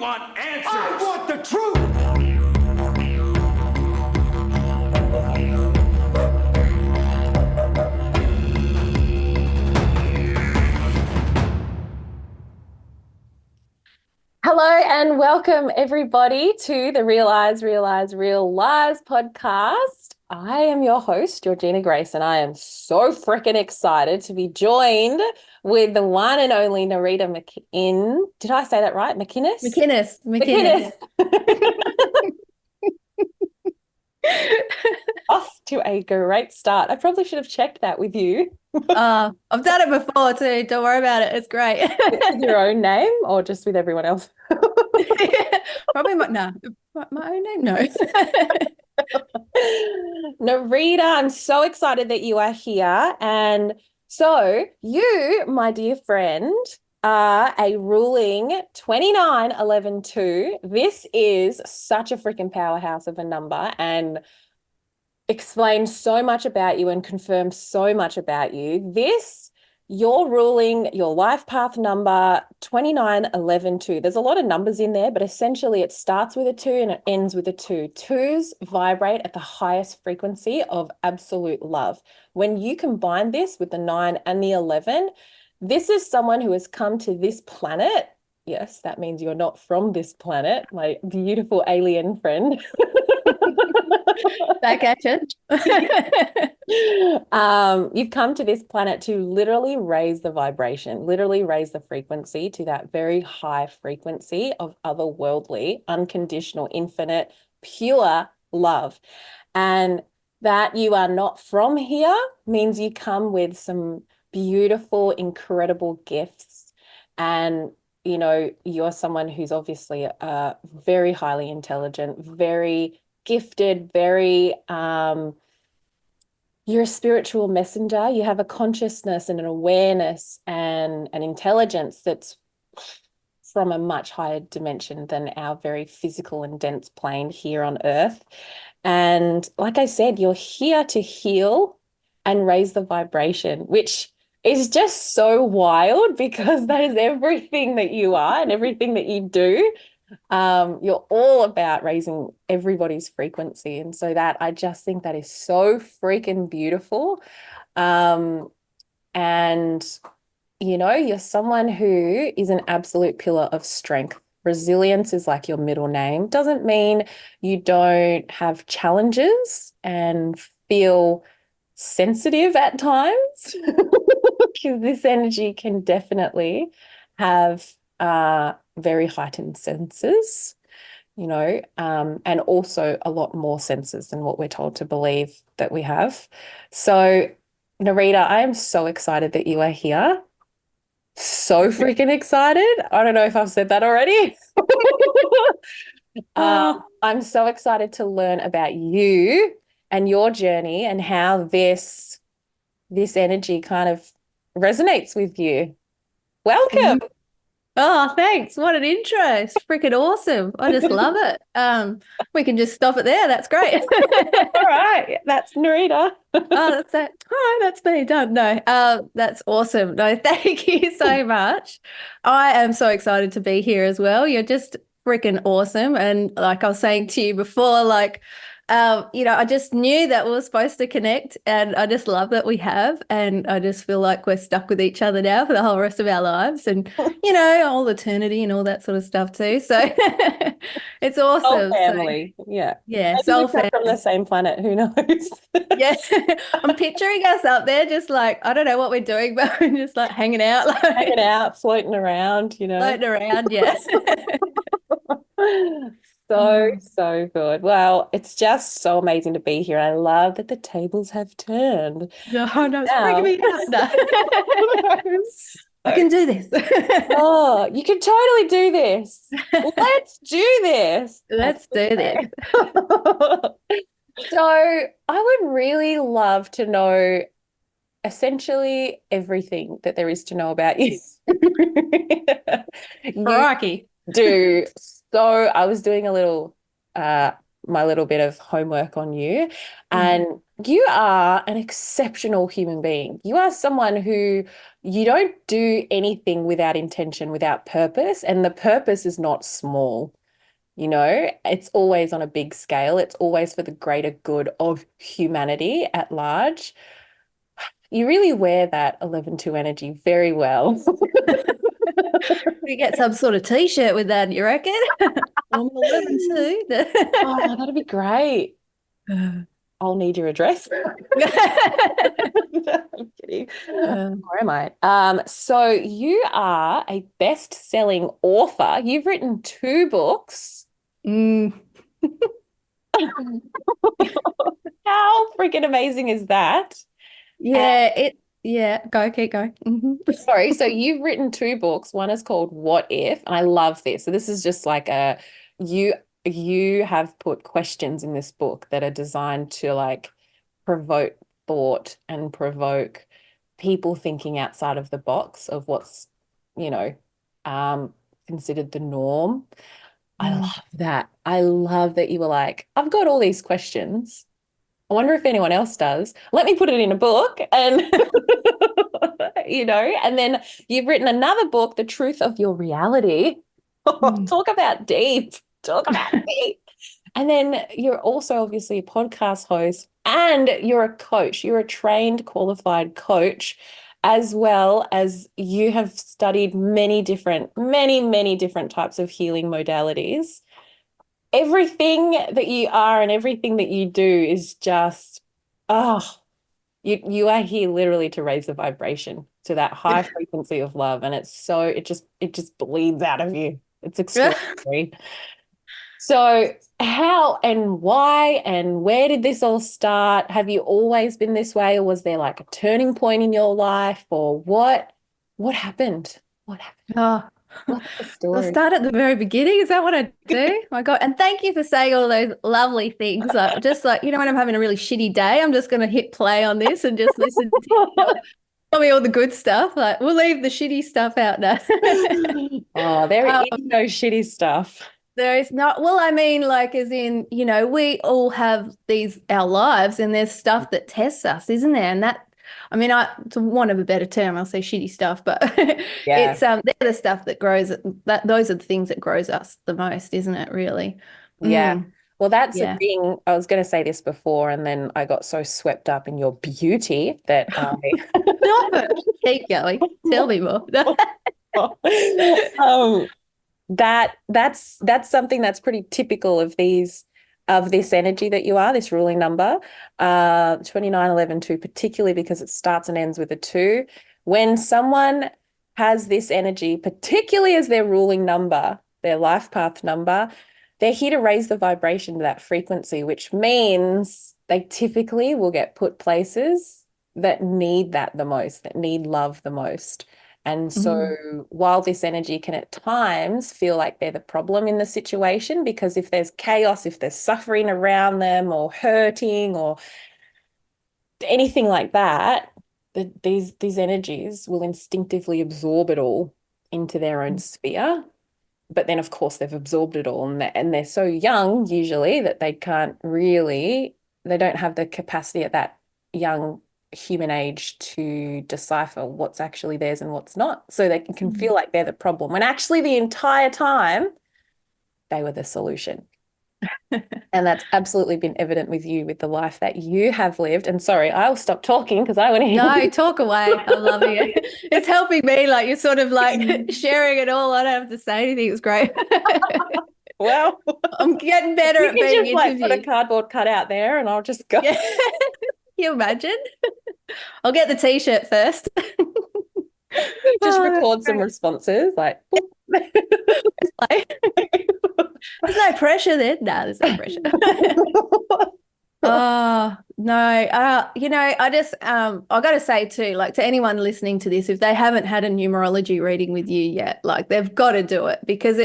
want answers. I want the truth. Hello and welcome everybody to the Realize, Real Lives podcast. I am your host, Georgina Grace, and I am so freaking excited to be joined with the one and only Nereeda McInnes. Did I say that right? McInnes? McInnes. Off to a great start. I probably should have checked that with you. I've done it before too. Don't worry about it. It's great. With your own name or just with everyone else? Probably my own name. No. Nereeda, I'm so excited that you are here. And so you, my dear friend, are a ruling 29-11-2. This is such a freaking powerhouse of a number and explains so much about you and confirms so much about you. You're ruling your life path number 29-11-2. There's a lot of numbers in there, but essentially it starts with a 2 and it ends with a 2. 2s vibrate at the highest frequency of absolute love. When you combine this with the 9 and the 11, this is someone who has come to this planet. Yes, that means you're not from this planet, my beautiful alien friend. Back at you. You've come to this planet to literally raise the vibration, literally raise the frequency to that very high frequency of otherworldly, unconditional, infinite, pure love. And that you are not from here means you come with some beautiful, incredible gifts. And you know, you're someone who's obviously very highly intelligent, very gifted, very you're a spiritual messenger. You have a consciousness and an awareness and an intelligence that's from a much higher dimension than our very physical and dense plane here on Earth. And like I said, you're here to heal and raise the vibration, which is just so wild because that is everything that you are and everything that you do. You're all about raising everybody's frequency. And so that I just think that is so freaking beautiful. And, you know, you're someone who is an absolute pillar of strength. Resilience is like your middle name. Doesn't mean you don't have challenges and feel sensitive at times, because this energy can definitely have very heightened senses, you know, and also a lot more senses than what we're told to believe that we have. So, Nereeda, I am so excited that you are here. So freaking excited. I don't know if I've said that already. I'm so excited to learn about you and your journey and how this energy kind of resonates with you. Welcome. Oh, thanks. What an intro. It's freaking awesome. I just love it. We can just stop it there. That's great. All right. That's Nereeda. That's that. Oh, that's me done. No, that's awesome. No, thank you so much. I am so excited to be here as well. You're just freaking awesome. And like I was saying to you before, like, you know, I just knew that we were supposed to connect, and I just love that we have. And I just feel like we're stuck with each other now for the whole rest of our lives, and you know, all eternity and all that sort of stuff too. So it's awesome. Soul family. So, yeah. Maybe Soul we come from the same planet. Who knows? Yes. I'm picturing us up there, just like, I don't know what we're doing, but we're just like hanging out, floating around, you know. Floating around, yes. So good. Well, it's just so amazing to be here. I love that the tables have turned. No, it's freaking me out. I can do this. Oh, you can totally do this. Let's do this. Let's do this. So I would really love to know essentially everything that there is to know about you. Rocky. Do so I was doing a little my little bit of homework on you. Mm. And you are an exceptional human being. You are someone who you don't do anything without intention, without purpose. And the purpose is not small. It's always on a big scale. It's always for the greater good of humanity at large. You really wear that 11-2 energy very well. We get some sort of t-shirt with that, you reckon? I'm 11 too. Oh, that'd be great. I'll need your address. I'm kidding. Where am I? So you are a best-selling author. You've written 2 books. Mm. How freaking amazing is that? Keep going. Sorry, so you've written 2 books. One is called What If, and I love this. So this is just like you you have put questions in this book that are designed to like provoke thought and provoke people thinking outside of the box of what's, you know, considered the norm. I Mm. love that. I love that you were like, I've got all these questions. I wonder if anyone else does. Let me put it in a book and and then you've written another book, The Truth of Your Reality. Mm. Talk about deep. Talk about deep. And then you're also obviously a podcast host and you're a coach. You're a trained, qualified coach, as well as you have studied many, many different types of healing modalities. Everything that you are and everything that you do is just, oh, you are here literally to raise the vibration to that high frequency of love. And it just bleeds out of you. It's extraordinary. So how and why and where did this all start? Have you always been this way, or was there like a turning point in your life, or what happened? What happened? Oh, What's the I'll story? start at the very beginning. Is that what I do? My God. And thank you for saying all those lovely things. Just like, when I'm having a really shitty day, I'm just going to hit play on this and just listen to tell me all the good stuff. Like, we'll leave the shitty stuff out now. Oh, there is Um, no shitty stuff. There is not, well, I mean, like, as in, we all have our lives and there's stuff that tests us, isn't there? And that, I mean, to want of a better term, I'll say shitty stuff, but Yeah. they're the stuff that those are the things that grows us the most, isn't it, really? Yeah. Mm, Well, that's the yeah. thing. I was going to say this before, and then I got so swept up in your beauty that I Stop it. Keep going. Tell me more. um that's something that's pretty typical of this energy that you are, this ruling number, 29, 11, 2, particularly because it starts and ends with a 2. When someone has this energy, particularly as their ruling number, their life path number, they're here to raise the vibration to that frequency, which means they typically will get put places that need that the most, that need love the most. And Mm, so while this energy can at times feel like they're the problem in the situation, because if there's chaos, if there's suffering around them or hurting or anything like that, these energies will instinctively absorb it all into their own sphere. But then, of course, they've absorbed it all, and they're so young usually that they don't have the capacity at that young human age to decipher what's actually theirs and what's not. So they can mm. feel like they're the problem when actually the entire time they were the solution. And that's absolutely been evident with you, with the life that you have lived. And sorry, I'll stop talking because I want to No, hear. talk away. I'm loving it. It's helping me. Like, you're sort of like sharing it all. I don't have to say anything. It's great. Well, I'm getting better you at can being just like put a interviewed. cardboard cutout there and I'll just go. Yeah. Can you imagine? I'll get the t-shirt first. Just Oh, that's record some great. responses like boop. Like, there's no pressure then. No, there's no pressure. Oh, no. I just I gotta say too, like, to anyone listening to this, if they haven't had a numerology reading with you yet, like, they've got to do it, because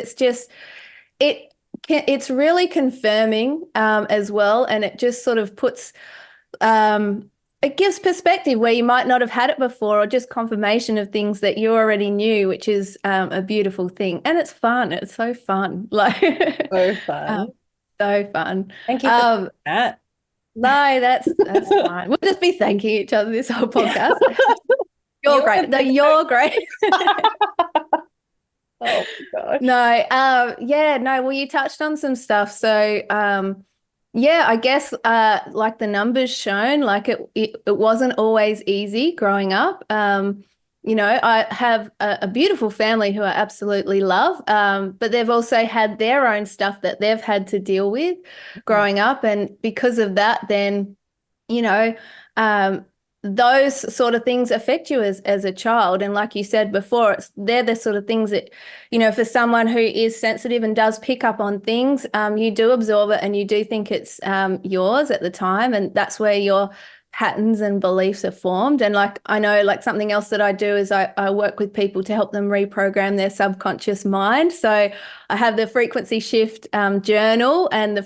it's really confirming as well, and it just sort of it gives perspective where you might not have had it before, or just confirmation of things that you already knew, which is a beautiful thing. And it's fun. It's so fun. Like, So um, fun. So fun. Thank you for Um, that. no, that's fine. We'll just be thanking each other this whole podcast. You're You're great. the No, best. you're great. Oh my gosh. No, yeah, no, well, you touched on some stuff. So, yeah, I guess like the numbers shown, like it wasn't always easy growing up. I have a beautiful family who I absolutely love, but they've also had their own stuff that they've had to deal with growing up. And because of that, then you know, um, those sort of things affect you as a child. And like you said before, they're the sort of things that, for someone who is sensitive and does pick up on things, you do absorb it and you do think it's yours at the time. And that's where your patterns and beliefs are formed. And like I know, like something else that I do is I work with people to help them reprogram their subconscious mind. So I have the frequency shift journal, and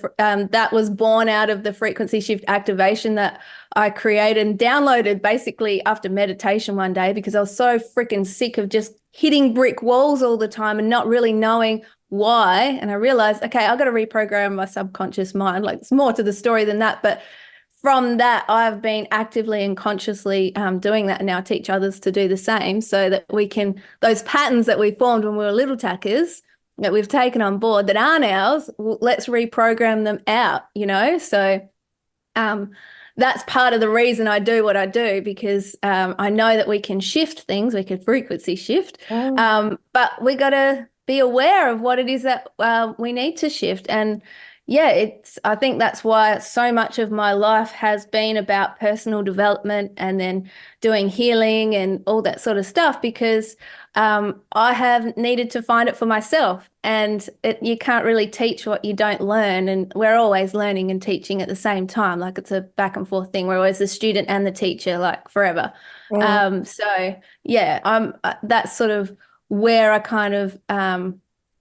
that was born out of the frequency shift activation that I created and downloaded basically after meditation one day because I was so freaking sick of just hitting brick walls all the time and not really knowing why. And I realized, okay, I've got to reprogram my subconscious mind. Like it's more to the story than that, but from that, I've been actively and consciously doing that, and now teach others to do the same so that we can, those patterns that we formed when we were little tackers that we've taken on board that aren't ours, let's reprogram them out. So that's part of the reason I do what I do because I know that we can shift things, we can frequency shift, Mm. but we got to be aware of what it is that we need to shift. And yeah, I think that's why so much of my life has been about personal development and then doing healing and all that sort of stuff because I have needed to find it for myself. And you can't really teach what you don't learn. And we're always learning and teaching at the same time. Like it's a back and forth thing. We're always the student and the teacher, like forever. Mm. So yeah, that's sort of where I kind of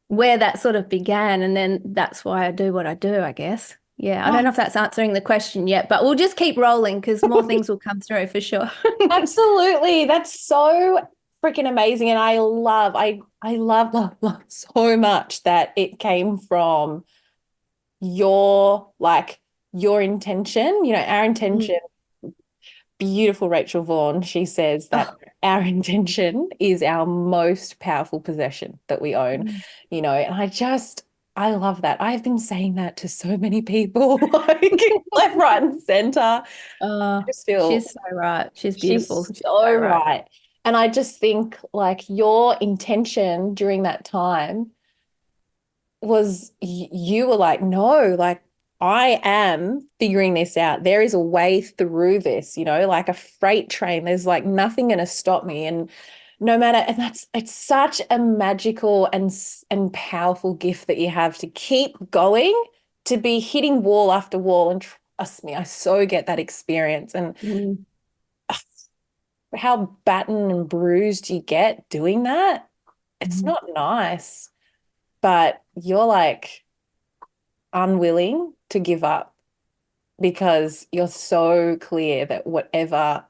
where that sort of began. And then that's why I do what I do, I guess. Yeah, I don't know if that's answering the question yet, but we'll just keep rolling because more things will come through for sure. Absolutely. That's so freaking amazing. And I love, love, love so much that it came from your your intention, our intention. Beautiful Rachel Vaughan, she says that Oh, our intention is our most powerful possession that we own, mm. and I love that. I've been saying that to so many people, like left, right, and center. I just feel She's so right. She's beautiful. she's She's so so right. right. And I just think like your intention during that time was you were like, no, like I am figuring this out. There is a way through this, like a freight train. There's like nothing going to stop me. And no matter, and it's such a magical and powerful gift that you have to keep going, to be hitting wall after wall. And trust me, I so get that experience. And Mm, how battered and bruised you get doing that, it's mm, not nice. But you're like unwilling to give up because you're so clear that whatever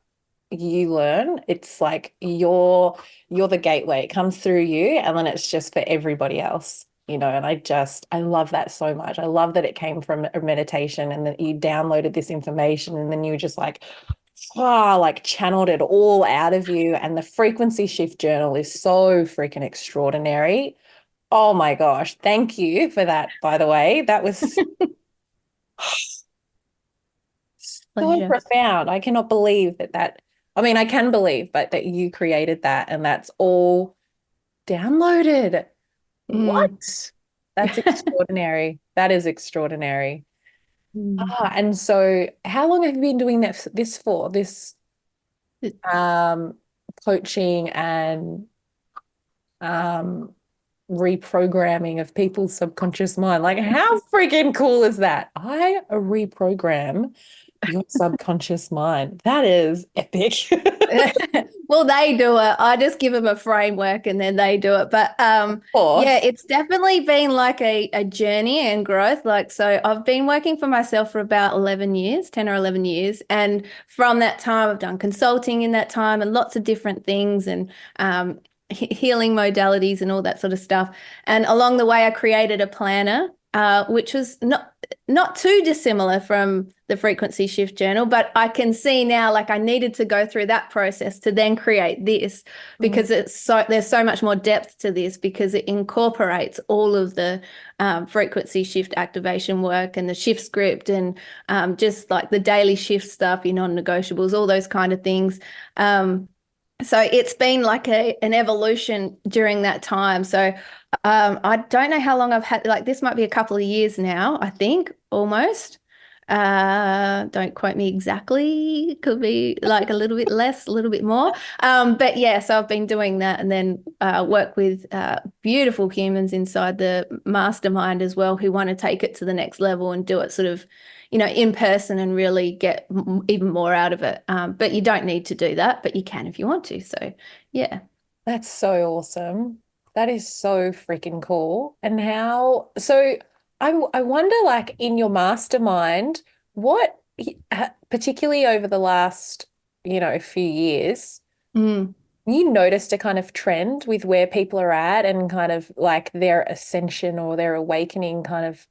you learn, it's like you're the gateway. It comes through you and then it's just for everybody else. And I love that so much. I love that it came from a meditation and that you downloaded this information and then you just like channeled it all out of you. And the frequency shift journal is so freaking extraordinary. Oh my gosh. Thank you for that, by the way. That was so pleasure. profound. I cannot believe I mean, I can believe, but that you created that and that's all downloaded. Mm. What? That's extraordinary. That is extraordinary. Mm. And so how long have you been doing this for? This um coaching and um reprogramming of people's subconscious mind. Like, how freaking cool is that? I reprogram your subconscious mind. That is epic. Well, they do it. I just give them a framework and then they do it. But Of yeah, course. it's definitely been like a journey and growth. Like, so I've been working for myself for about 11 years, 10 or 11 years. And from that time, I've done consulting in that time and lots of different things and healing modalities and all that sort of stuff. And along the way, I created a planner. which was not too dissimilar from the frequency shift journal, but I can see now like I needed to go through that process to then create this because there's so much more depth to this because it incorporates all of the frequency shift activation work and the shift script and just like the daily shift stuff, your non-negotiables, all those kind of things. So it's been like an evolution during that time. So I don't know how long I've had, like this might be a couple of years now, I think, almost. Don't quote me exactly. Could be like a little bit less, a little bit more. But yeah, so I've been doing that and then work with beautiful humans inside the mastermind as well who want to take it to the next level and do it sort of, in person and really get even more out of it. But you don't need to do that, but you can if you want to. So yeah. That's so awesome. That is so freaking cool. And so I wonder, like, in your mastermind, what, particularly over the last, few years, Mm. you noticed a kind of trend with where people are at and kind of like their ascension or their awakening kind of,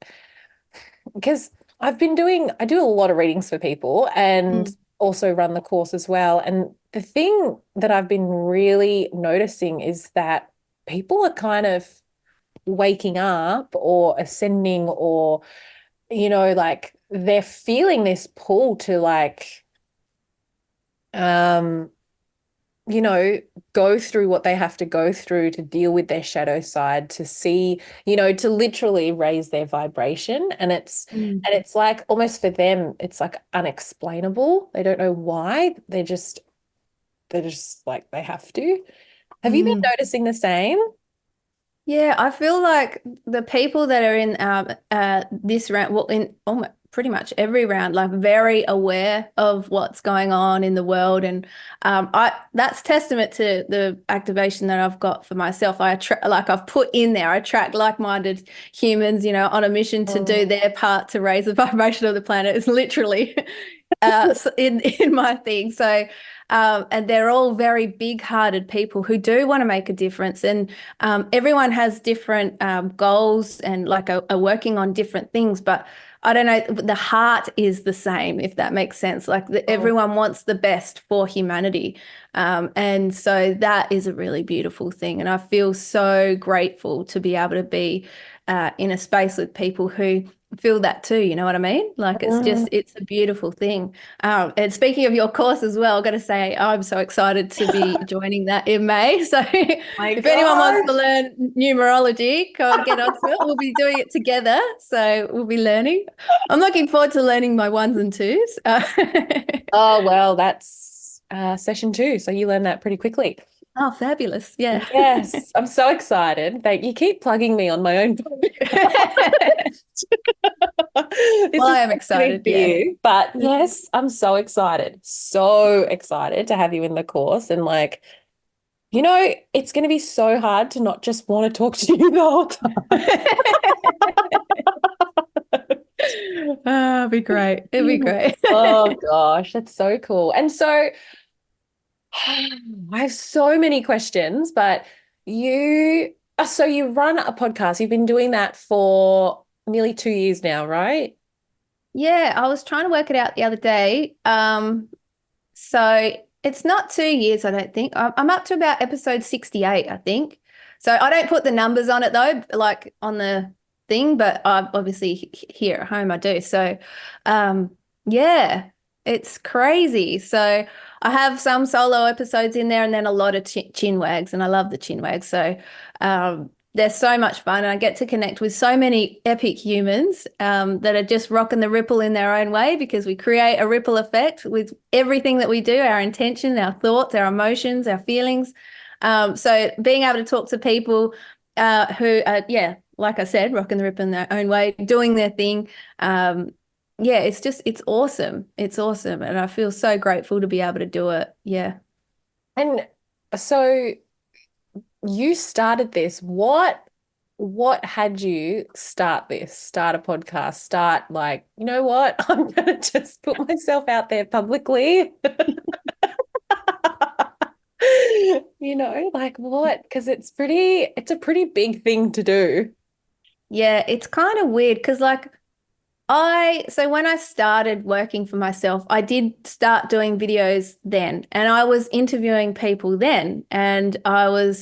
because I do a lot of readings for people and Mm. also run the course as well. And the thing that I've been really noticing is that people are kind of waking up or ascending or, like they're feeling this pull to like, um, you know, go through what they have to go through to deal with their shadow side, to see, to literally raise their vibration. Mm. And it's like almost for them, it's like unexplainable. They don't know why. They're just like they have to. Have you been Mm. noticing the same? Yeah, I feel like the people that are in this round, well, in almost pretty much every round, like very aware of what's going on in the world, and I that's testament to the activation that I've got for myself. Like I've put in there, I attract like-minded humans, on a mission to do Oh. their part to raise the vibration of the planet. It's literally in my thing. So. And they're all very big-hearted people who do want to make a difference. And everyone has different goals and like are working on different things, but I don't know, the heart is the same, if that makes sense. Like everyone wants the best for humanity. And so that is a really beautiful thing. And I feel so grateful to be able to be in a space with people who feel that too. You know what I mean? Like it's a beautiful thing. And speaking of your course as well, I've got to say I'm so excited to be joining that in May. So My if anyone wants to God. learn numerology, go and get onto it. We'll be doing it together. So we'll be learning. I'm looking forward to learning my ones and twos. Oh, well, that's session 2. So you learn that pretty quickly. Oh, fabulous. Yeah. Yes, I'm so excited. Thank you. Keep plugging me on my own podcast. This Well, is I am happening excited. for Yeah. you. But yes, I'm so excited to have you in the course. And like, it's going to be so hard to not just want to talk to you the whole time. Oh, it'd be great. It'd be great. Oh gosh, that's so cool. And so I have so many questions, but you run a podcast. You've been doing that for nearly 2 years now, right? Yeah, I was trying to work it out the other day. So it's not 2 years, I don't think. I'm up to about episode 68, I think. So I don't put the numbers on it though, like on the thing, but I obviously here at home I do. So yeah, it's crazy. So I have some solo episodes in there and then a lot of chin wags, and I love the chin wags. So they're so much fun, and I get to connect with so many epic humans that are just rocking the ripple in their own way because we create a ripple effect with everything that we do, our intention, our thoughts, our emotions, our feelings. So being able to talk to people who are, yeah, like I said, rocking the ripple in their own way, doing their thing. Yeah, it's awesome. It's awesome. And I feel so grateful to be able to do it. Yeah. And so you started this. What had you start a podcast, start like, you know what? I'm gonna just put myself out there publicly. Like what? Because it's a pretty big thing to do. Yeah, it's kind of weird because so when I started working for myself, I did start doing videos then, and I was interviewing people then, and I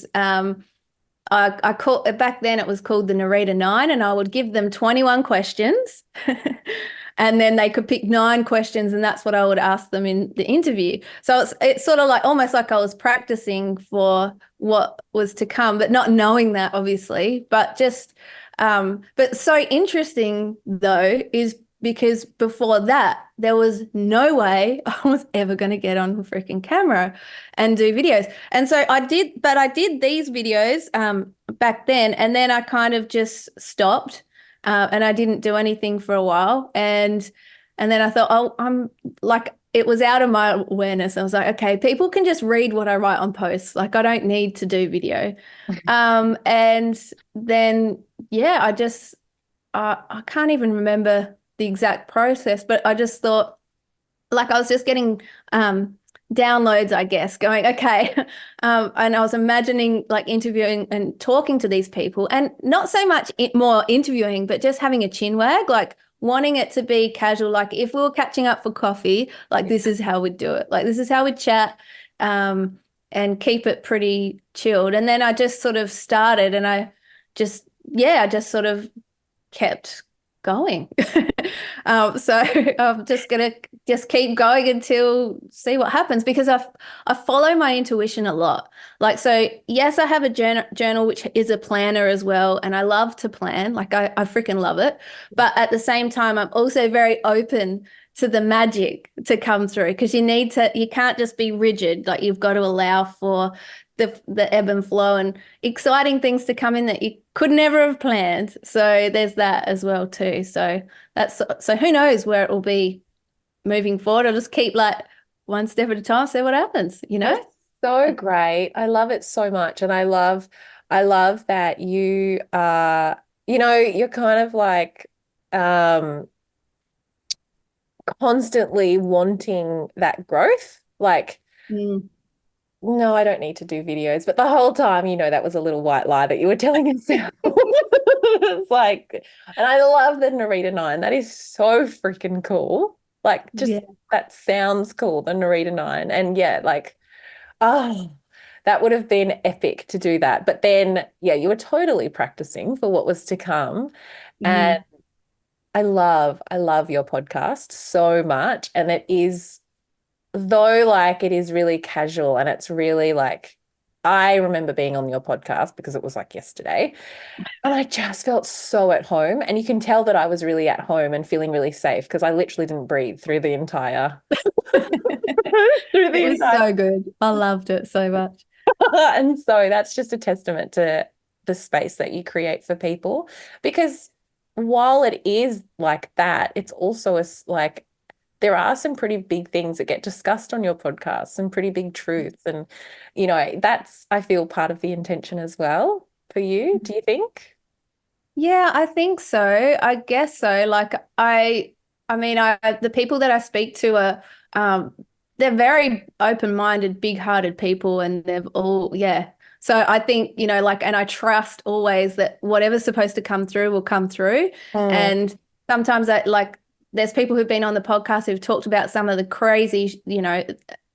call back then it was called the Nereeda 9, and I would give them 21 questions. And then they could pick 9 questions, and that's what I would ask them in the interview. So it's sort of like almost like I was practicing for what was to come, but not knowing that obviously. But so interesting though is because before that there was no way I was ever going to get on a freaking camera and do videos. And so I did these videos back then, and then I kind of just stopped, and I didn't do anything for a while, and then I thought, oh, I'm like, it was out of my awareness. I was like, okay, people can just read what I write on posts. Like, I don't need to do video. And then yeah, I can't even remember the exact process, but I just thought, like, I was just getting downloads, I guess, going, okay. And I was imagining like interviewing and talking to these people, and not so much more interviewing, but just having a chin wag, like wanting it to be casual. Like if we were catching up for coffee, like this is how we'd do it. Like this is how we'd chat, and keep it pretty chilled. And then I just sort of started, and I just sort of kept going. So I'm just gonna just keep going until see what happens, because I follow my intuition a lot. Like, so yes, I have a journal which is a planner as well, and I love to plan. Like I freaking love it. But at the same time, I'm also very open to the magic to come through, because you can't just be rigid. Like you've got to allow for the ebb and flow and exciting things to come in that you could never have planned. So there's that as well too. So who knows where it will be moving forward. I'll just keep like one step at a time, see what happens, you know? That's so great. I love it so much. And I love that you are, you're kind of like constantly wanting that growth. Like, Mm. no, I don't need to do videos. But the whole time, that was a little white lie that you were telling yourself. It's like, and I love the Nereeda 9. That is so freaking cool. Like, just Yeah. that sounds cool, the Nereeda 9. And yeah, like, oh, that would have been epic to do that. But then, yeah, you were totally practicing for what was to come. And Mm. I love your podcast so much. And it is, though, like it is really casual and it's really like, I remember being on your podcast because it was like yesterday, and I just felt so at home. And you can tell that I was really at home and feeling really safe because I literally didn't breathe through the entire through It the was entire so good. I loved it so much. and so that's just a testament to the space that you create for people, because while it is like that, it's also like there are some pretty big things that get discussed on your podcast, some pretty big truths. And, that's, I feel, part of the intention as well for you. Do you think? Yeah, I think so. I guess so. Like I mean, the people that I speak to are, they're very open-minded, big-hearted people, and they've all, yeah. So I think, like, and I trust always that whatever's supposed to come through will come through. Mm. And sometimes there's people who've been on the podcast who've talked about some of the crazy,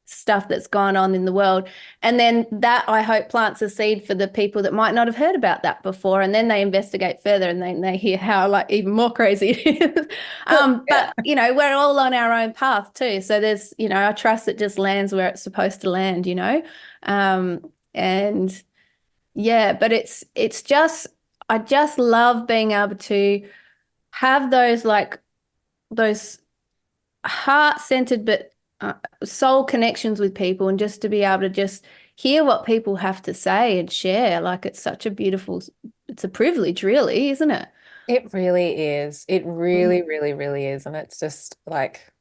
stuff that's gone on in the world. And then that, I hope, plants a seed for the people that might not have heard about that before. And then they investigate further, and then they hear how like even more crazy it is. Yeah. But we're all on our own path too. So there's, I trust it just lands where it's supposed to land. And yeah, but it's just, I just love being able to have those heart-centered but soul connections with people, and just to be able to just hear what people have to say and share. Like it's a privilege, really, isn't it? It really is. It Mm. really, really, really is. And it's just like,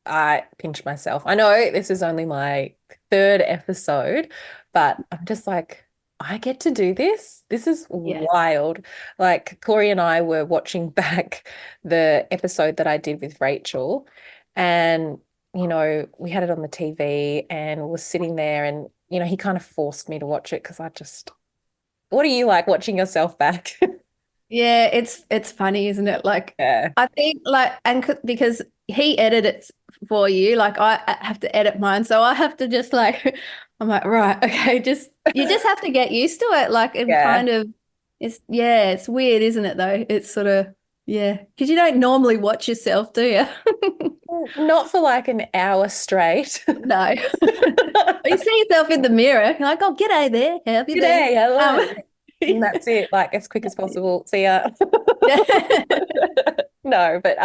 I pinch myself. I know this is only my third episode, but I'm just like, I get to do this. This is Yeah. wild. Like Corey and I were watching back the episode that I did with Rachel, and we had it on the TV and we were sitting there, and he kind of forced me to watch it because what are you like watching yourself back? Yeah, it's funny, isn't it? Like, Yeah. I think like, and because he edited it for you, like I have to edit mine, so I have to just like, I'm like, right, okay, just you just have to get used to it. Like, it Yeah. kind of, it's yeah, it's weird, isn't it? Though it's sort of yeah, because you don't normally watch yourself, do you? Not for like an hour straight. No. You see yourself in the mirror, you're like, oh, g'day there, how have you been? G'day, hello. And Yeah. that's it, like as quick as possible. See ya. Yeah. No, but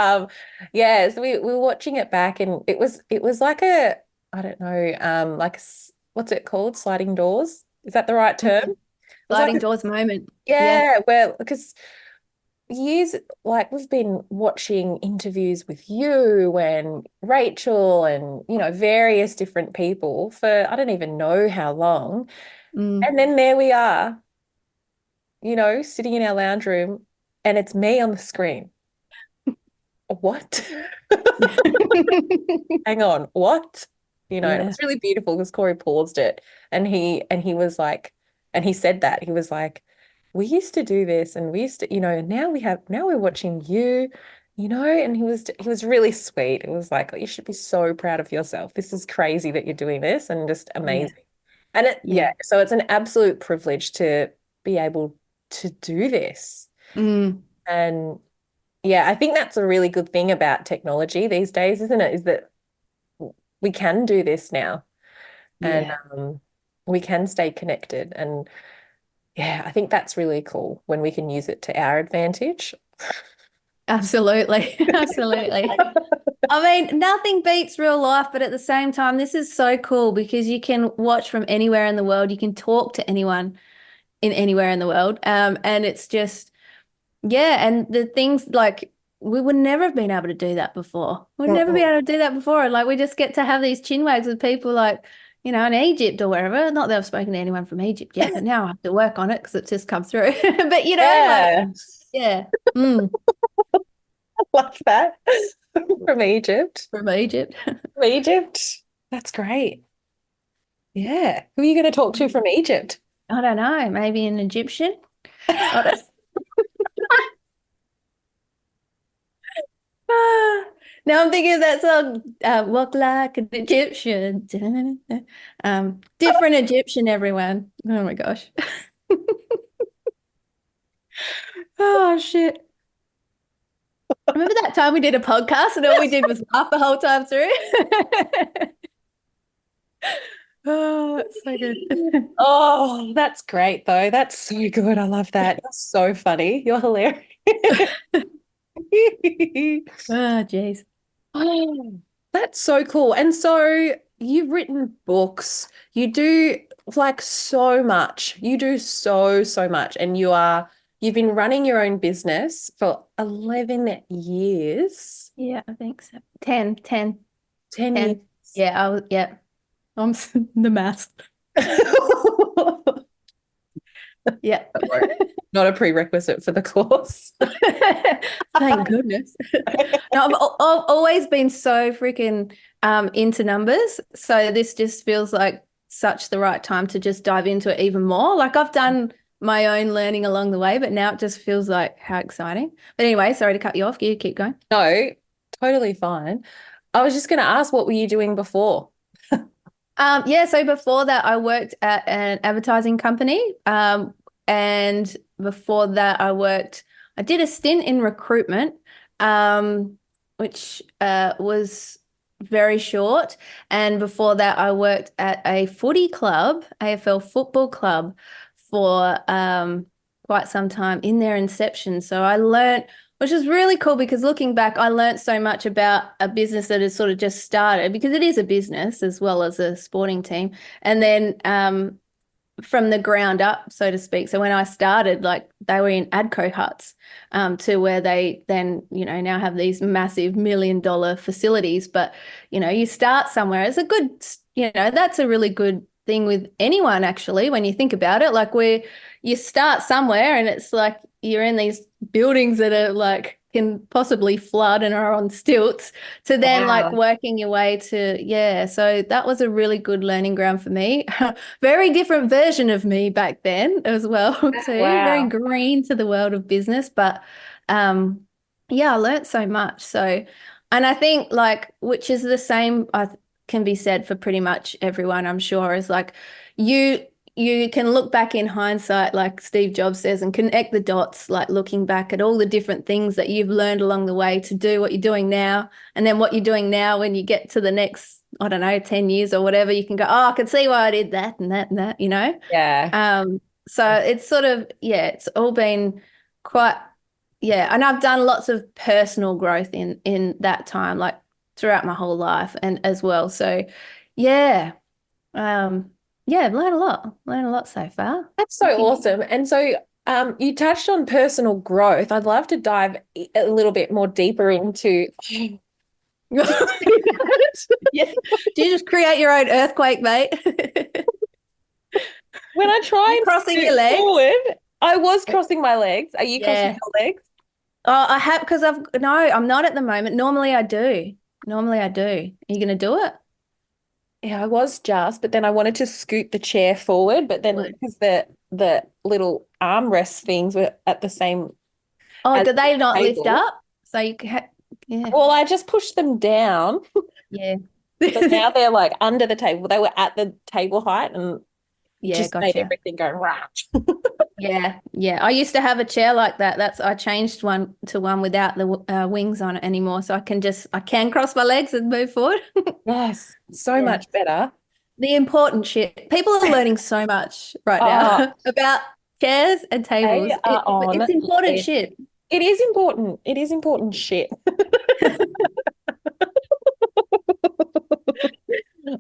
yeah, so we were watching it back and it was like a I don't know, like what's it called? Sliding doors? Is that the right term? It was like Sliding doors moment. Yeah. yeah, well, because years like we've been watching interviews with you and Rachel and various different people for I don't even know how long. Mm. And then there we are, sitting in our lounge room and it's me on the screen. What? Hang on, what? And it Yeah. was really beautiful because Corey paused it and he was like, and he said that. He was like, we used to do this and we used to, and now we're watching you, and he was really sweet. It was like, you should be so proud of yourself. This is crazy that you're doing this and just Yeah. amazing. And Yeah. so it's an absolute privilege to be able to do this. Mm. And yeah, I think that's a really good thing about technology these days, isn't it? Is that we can do this now and Yeah. we can stay connected. And yeah, I think that's really cool when we can use it to our advantage. Absolutely. Absolutely. I mean, nothing beats real life, but at the same time, this is so cool because you can watch from anywhere in the world. You can talk to anyone in anywhere in the world. And it's just, yeah. And the things like we would never have been able to do that before. We'd never be Mm-mm. able to do that before. And like we just get to have these chin wags with people like, in Egypt or wherever. Not that I've spoken to anyone from Egypt yet, but now I have to work on it because it's just come through. But like, Yeah, yeah. Mm, I love that. From Egypt. from Egypt. From Egypt. That's great. Yeah. Who are you going to talk to from Egypt? I don't know, maybe an Egyptian. I don't. Now I'm thinking of that song, Walk Like an Egyptian. Different Egyptian, everyone. Oh my gosh. Oh shit. Remember that time we did a podcast and all we did was laugh the whole time through? Oh, that's so good. Oh, that's great though. That's so good. I love that. You're so funny. You're hilarious. Oh, geez. Oh, that's so cool. And so you've written books. You do like so much. You do so, so much. And you've been running your own business for 11 years. Yeah, I think so. 10, 10, 10 years. 10. Yeah, yeah. I'm the math. Yeah. Not a prerequisite for the course. Thank goodness. No, I've always been so freaking into numbers. So this just feels like such the right time to just dive into it even more. Like I've done my own learning along the way, but now it just feels like how exciting. But anyway, sorry to cut you off. You keep going. No, totally fine. I was just going to ask, what were you doing before? Yeah, so before that, I worked at an advertising company. And before that, I did a stint in recruitment, which was very short. And before that, I worked at a footy club, AFL football club, for quite some time in their inception. So I learned, which is really cool because looking back, I learned so much about a business that has sort of just started because it is a business as well as a sporting team. And then from the ground up, so to speak. So when I started, like they were in Adco huts to where they then, now have these massive $1 million facilities. But, you start somewhere. It's a good, that's a really good thing with anyone, actually, when you think about it. Like you start somewhere and it's like you're in these buildings that are like can possibly flood and are on stilts to then like Wow. working your way to, yeah. So that was a really good learning ground for me. Very different version of me back then as well, too. Very Wow. green to the world of business. But yeah, I learned so much. So, and I think like, which is the same, can be said for pretty much everyone, I'm sure, is like you you can look back in hindsight, like Steve Jobs says, and connect the dots, like looking back at all the different things that you've learned along the way to do what you're doing now. And then what you're doing now, when you get to the next, I don't know, 10 years or whatever, you can go, oh, I can see why I did that and that and that, you know? Yeah. So it's sort of, yeah, it's all been quite, yeah. And I've done lots of personal growth in that time, like throughout my whole life and as well. So yeah. Um, yeah, I've learned a lot so far. That's so What do you awesome. And so you touched on personal growth. I'd love to dive a little bit more deeper into. think? Yeah. Do you just create your own earthquake, mate? When I try You and crossing scoot your legs? forward, I was crossing my legs. Are you crossing Yeah. your legs? Oh, I have because no, I'm not at the moment. Normally I do. Normally I do. Are you gonna do it? Yeah, I was just, but then I wanted to scoot the chair forward, but then Would. because the little armrest things were at the same Oh, as do the they not lift table. up? So you can, yeah, Well, I just pushed them down. yeah. So now they're like under the table. They were at the table height and it Yeah, just made gotcha. everything go rah. Yeah, yeah. I used to have a chair like that. I changed one to one without the wings on it anymore, so I can cross my legs and move forward. Yes, so Yeah. much better. The important shit. People are learning so much right Oh, now about chairs and they tables. are on It's important it. shit. It is important. It is important shit.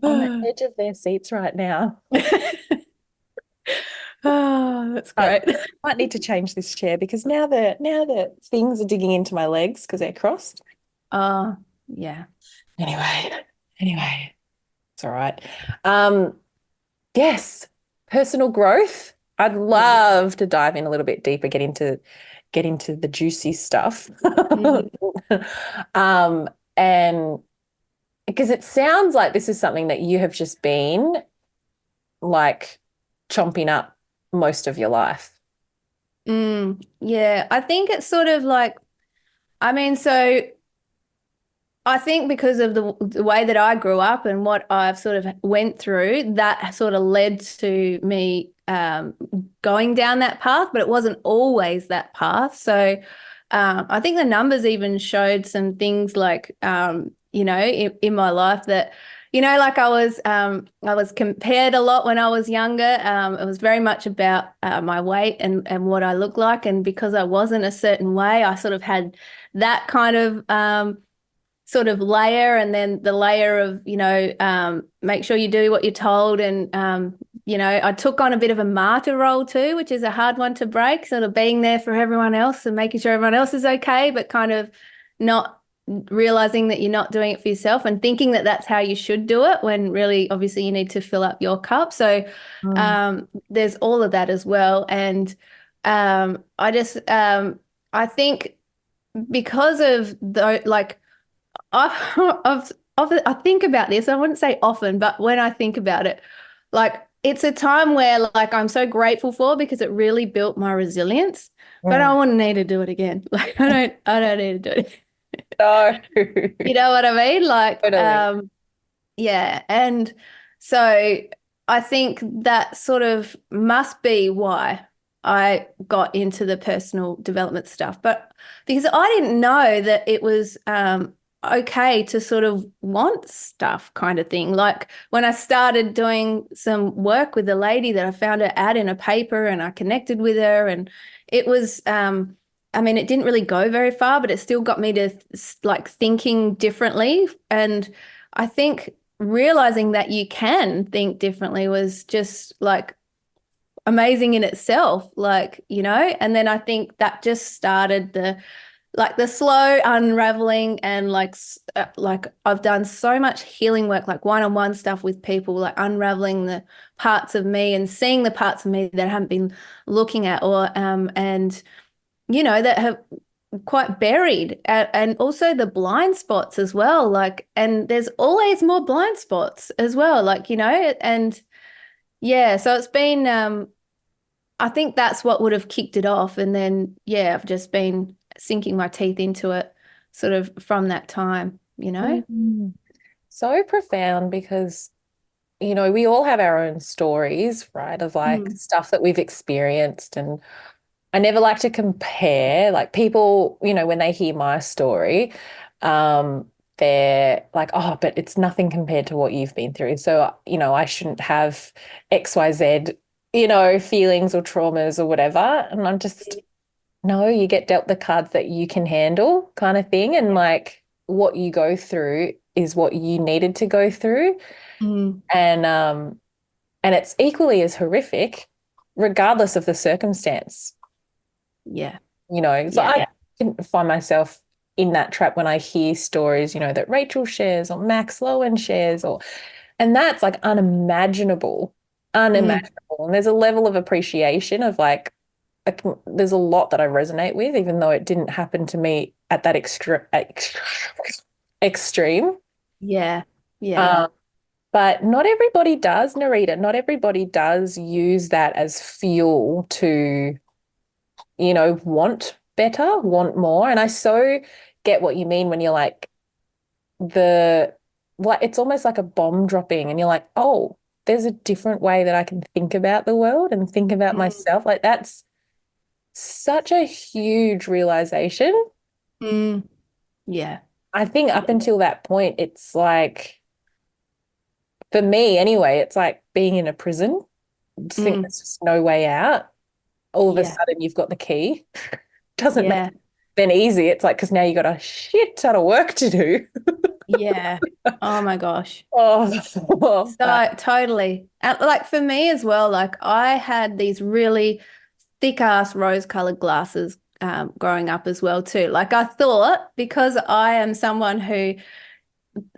On the edge of their seats right now. Oh, that's I great. might need to change this chair because now the things are digging into my legs because they're crossed. Oh, yeah. Anyway, anyway, it's all right. Um, yes, personal growth. I'd Yeah. love to dive in a little bit deeper, get into the juicy stuff. Mhm. Um, and because it sounds like this is something that you have just been like chomping up most of your life. Yeah, I think it's sort of like, I mean, so I think because of the way that I grew up and what I've sort of went through, that sort of led to me going down that path, but it wasn't always that path. So I think the numbers even showed some things like, in my life that, like I was compared a lot when I was younger. It was very much about my weight and what I look like. And because I wasn't a certain way, I sort of had that kind of sort of layer, and then the layer of make sure you do what you're told. And I took on a bit of a martyr role too, which is a hard one to break, sort of being there for everyone else and making sure everyone else is okay, but kind of not realizing that you're not doing it for yourself and thinking that that's how you should do it, when really obviously you need to fill up your cup. So Mm. there's all of that as well. And I think because of the like I think about this. I wouldn't say often, but when I think about it, like it's a time where like I'm so grateful for, because it really built my resilience. But I Mm. wouldn't need to do it again. Like I don't need to do it. No. You know what I mean? Like, Totally. yeah. And so I think that sort of must be why I got into the personal development stuff. But because I didn't know that it was okay to sort of want stuff kind of thing. Like when I started doing some work with a lady that I found her ad in a paper, and I connected with her, and it was I mean, it didn't really go very far, but it still got me to like thinking differently. And I think realizing that you can think differently was just like amazing in itself, like, and then I think that just started the slow unraveling. And like I've done so much healing work, like one-on-one stuff with people, like unraveling the parts of me and seeing the parts of me that I haven't been looking at, or and that have quite buried, and also the blind spots as well. Like, and there's always more blind spots as well, like, and yeah, so it's been, I think that's what would have kicked it off. And then, yeah, I've just been sinking my teeth into it sort of from that time. Mm. So profound because, we all have our own stories, right, of like Mm. stuff that we've experienced. And I never like to compare, like people, when they hear my story, they're like, oh, but it's nothing compared to what you've been through. So, I shouldn't have XYZ, feelings or traumas or whatever. And I'm just, no, you get dealt the cards that you can handle kind of thing. And like what you go through is what you needed to go through. Mm. And it's equally as horrific, regardless of the circumstance. Yeah. So Yeah. I can find myself in that trap when I hear stories, that Rachel shares or Max Lowen shares, and that's like unimaginable, Mm. unimaginable. And there's a level of appreciation of like, there's a lot that I resonate with, even though it didn't happen to me at that extreme. Yeah. Yeah. Um, but not everybody does, Narita. Not everybody does use that as fuel to want better, want more. And I so get what you mean when you're like it's almost like a bomb dropping and you're like, oh, there's a different way that I can think about the world and think about Mm. myself. Like that's such a huge realization. Mm. Yeah. I think up Yeah. until that point, it's like, for me anyway, it's like being in a prison. Just think Mm. there's just no way out. All of a Yeah. sudden, you've got the key. Doesn't make Yeah. it then easy. It's like, because now you got a shit ton of work to do. Yeah. Oh my gosh. Oh, but So totally. And like for me as well, like I had these really thick ass rose-colored glasses growing up as well too. Like I thought because I am someone who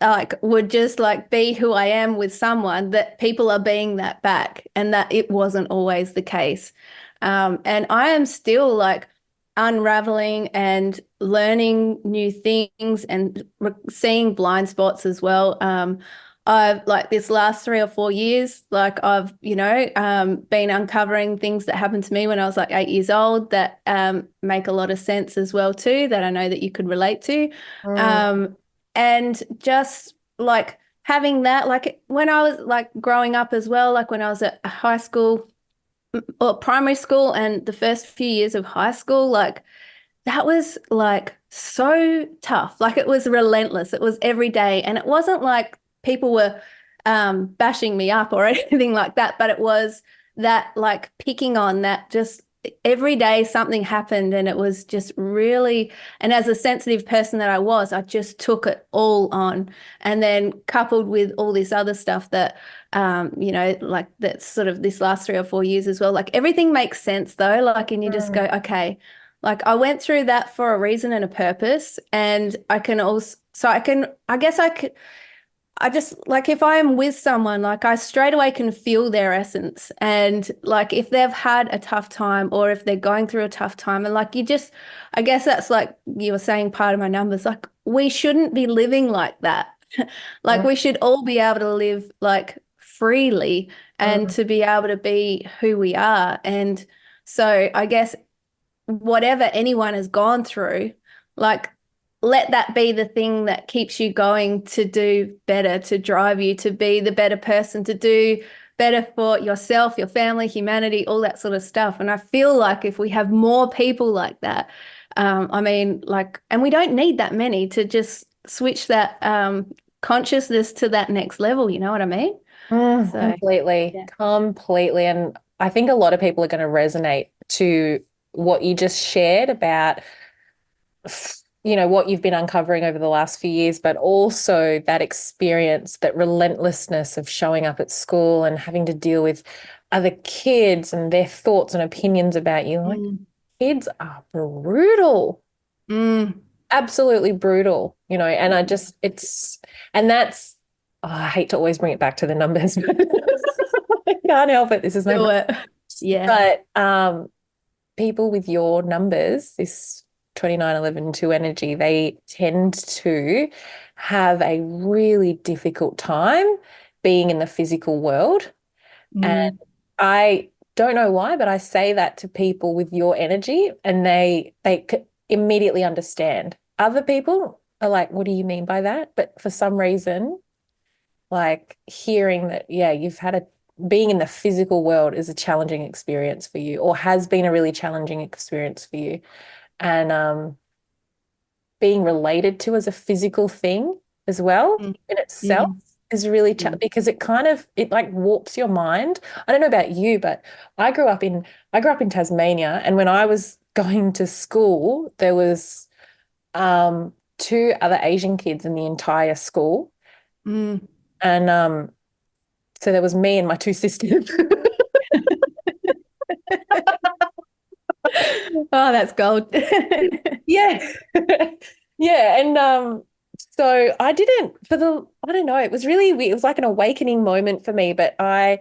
like would just like be who I am with someone that people are being that back, and that it wasn't always the case. And I am still like unraveling and learning new things and seeing blind spots as well. I've like this last 3 or 4 years, like I've, been uncovering things that happened to me when I was like 8 years old that make a lot of sense as well too, that I know that you could relate to. mm, Um, and just like having that, like when I was like growing up as well, like when I was at high school or primary school and the first few years of high school, like that was like so tough. Like it was relentless. It was every day. And it wasn't like people were bashing me up or anything like that, but it was that like picking on that just every day something happened and it was just really, and as a sensitive person that I was, I just took it all on. And then coupled with all this other stuff that like that's sort of this last 3 or 4 years as well. Like everything makes sense though. Like, and you just go, mm, okay, like I went through that for a reason and a purpose. And I can also, so I can, I guess I could, I just like if I am with someone, like I straight away can feel their essence. And like if they've had a tough time or if they're going through a tough time, and like you just, I guess that's like you were saying part of my numbers, like we shouldn't be living like that. Like mm, we should all be able to live like freely and mm, to be able to be who we are. And so I guess whatever anyone has gone through, like let that be the thing that keeps you going to do better, to drive you to be the better person, to do better for yourself, your family, humanity, all that sort of stuff. And I feel like if we have more people like that, I mean, like, and we don't need that many to just switch that consciousness to that next level. You know what I mean? So, completely, yeah. completely. And I think a lot of people are going to resonate to what you just shared about, what you've been uncovering over the last few years, but also that experience, that relentlessness of showing up at school and having to deal with other kids and their thoughts and opinions about you. Like, Mm. kids are brutal, Mm. absolutely brutal, and and that's, oh, I hate to always bring it back to the numbers, but I can't help it. This is my, Do it. Yeah. but people with your numbers, this 29 11 2 energy, they tend to have a really difficult time being in the physical world. And Mm, I don't know why, but I say that to people with your energy and they immediately understand. Other people are like, what do you mean by that? But for some reason, like hearing that, yeah, you've had a being in the physical world is a challenging experience for you or has been a really challenging experience for you. And being related to as a physical thing as well mm, in itself mm, is really mm, because it like warps your mind. I don't know about you, but I grew up in Tasmania, and when I was going to school, there was two other Asian kids in the entire school, mm. and so there was me and my two sisters. Oh, that's gold. Yeah. Yeah. And so I didn't for the I don't know, it was really weird. It was like an awakening moment for me, but I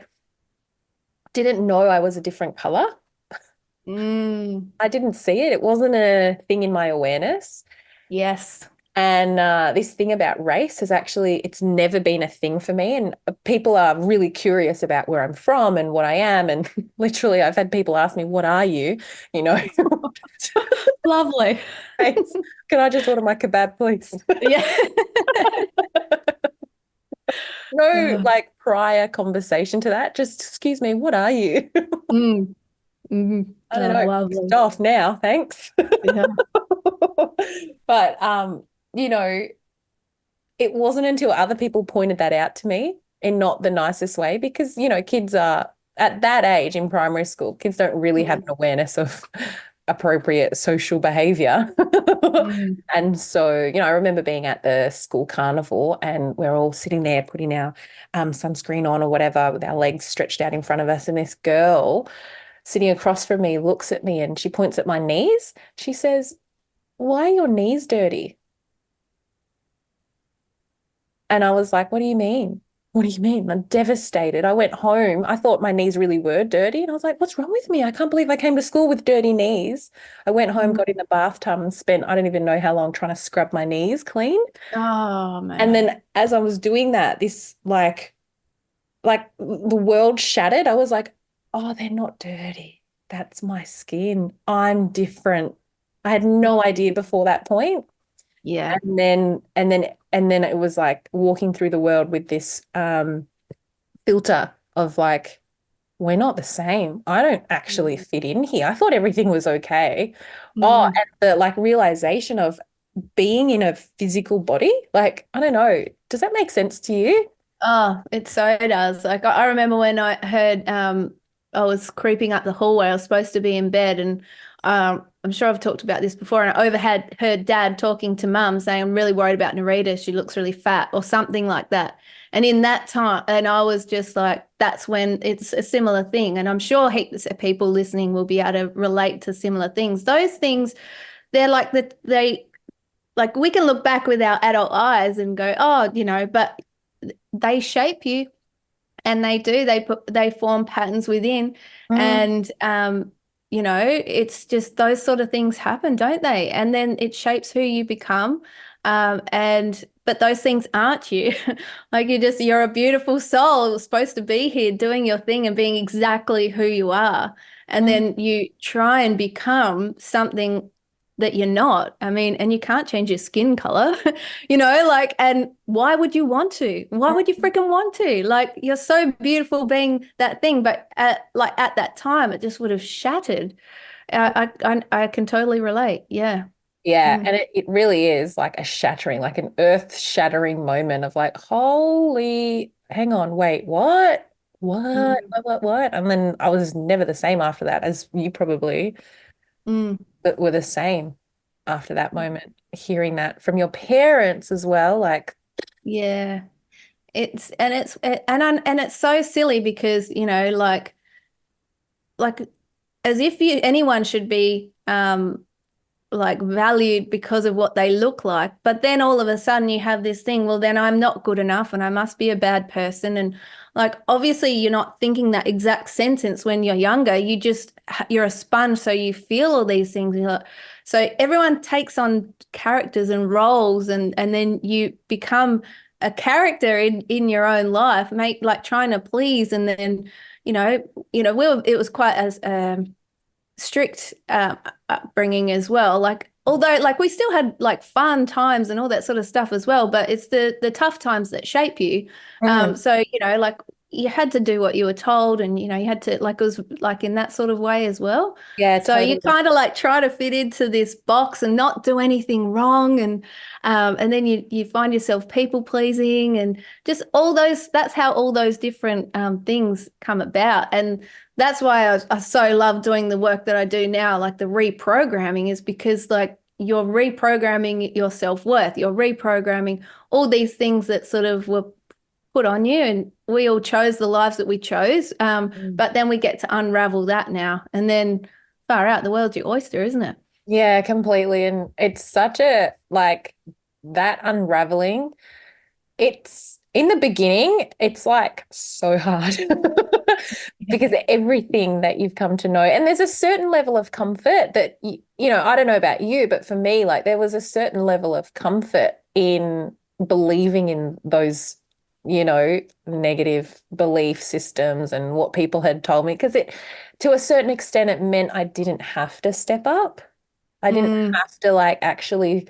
didn't know I was a different color. Mm, I didn't see it. It wasn't a thing in my awareness. yes. And this thing about race has actually, it's never been a thing for me. And people are really curious about where I'm from and what I am. And literally, I've had people ask me, what are you? You know, Lovely. Thanks. Can I just order my kebab, please? Yeah. No, Oh, like prior conversation to that. Just, excuse me, what are you? mm, mm. I don't Oh, know. Pissed lovely. off now, thanks. Yeah. But you know, it wasn't until other people pointed that out to me in not the nicest way because, kids are at that age in primary school, kids don't really have Mm, an awareness of appropriate social behavior. mm, And so, I remember being at the school carnival and we're all sitting there putting our sunscreen on or whatever with our legs stretched out in front of us. And this girl sitting across from me looks at me and she points at my knees. She says, "Why are your knees dirty?" And I was like, what do you mean? What do you mean? I'm devastated. I went home. I thought my knees really were dirty. And I was like, what's wrong with me? I can't believe I came to school with dirty knees. I went home, mm. got in the bathtub and spent, I don't even know how long trying to scrub my knees clean. Oh, And man. then as I was doing that, this like the world shattered. I was like, oh, they're not dirty. That's my skin. I'm different. I had no idea before that point. Yeah. And then it was like walking through the world with this filter of like, we're not the same. I don't actually Mm, fit in here. I thought everything was okay. Oh, mm. and the like realization of being in a physical body. Like, I don't know. Does that make sense to you? Oh, it so does. Like I remember when I heard I was creeping up the hallway. I was supposed to be in bed and I'm sure I've talked about this before and I overheard heard dad talking to mum saying, I'm really worried about Nereeda. She looks really fat or something like that. And in that time, and I was just like, that's when it's a similar thing. And I'm sure heaps of people listening will be able to relate to similar things. Those things, they're like they like we can look back with our adult eyes and go, oh, but they shape you and they form patterns within Mm, and it's just those sort of things happen, don't they? And then it shapes who you become. And but those things aren't you. Like you're a beautiful soul supposed to be here doing your thing and being exactly who you are. And mm, then you try and become something that you're not. I mean, and you can't change your skin color. And why would you want to? Why would you mm. freaking want to? Like, you're so beautiful being that thing, but at that time, it just would have shattered. I can totally relate. Yeah. Yeah, Mm, and it really is like a shattering, like an earth-shattering moment of like, holy, hang on, wait, what? What? mm, What? And then I was never the same after that, as you probably mm. were the same after that moment, hearing that from your parents as well. Like, Yeah. And it's so silly because, like as if anyone should be like valued because of what they look like. But then all of a sudden you have this thing, well, then I'm not good enough and I must be a bad person and like obviously you're not thinking that exact sentence when you're younger. You're a sponge, so you feel all these things. So everyone takes on characters and roles, and then you become a character in your own life, make like trying to please, and then it was quite as strict upbringing as well. Like although like we still had like fun times and all that sort of stuff as well, but it's the tough times that shape you. Mm. So like you had to do what you were told, and you had to like it was like in that sort of way as well. Yeah, So you totally. kind of like try to fit into this box and not do anything wrong, and then you find yourself people pleasing and just all those. That's how all those different things come about, and that's why I so love doing the work that I do now, like the reprogramming, is because like you're reprogramming your self-worth, you're reprogramming all these things that sort of were put on you, and we all chose the lives that we chose. Mm. But then we get to unravel that now, and then far out, the world's your oyster, isn't it? Yeah, completely. And it's such a like that unraveling. It's in the beginning, it's like so hard because everything that you've come to know, and there's a certain level of comfort that, I don't know about you, but for me, like there was a certain level of comfort in believing in those, negative belief systems and what people had told me, because to a certain extent, it meant I didn't have to step up. I didn't Mm, have to like actually,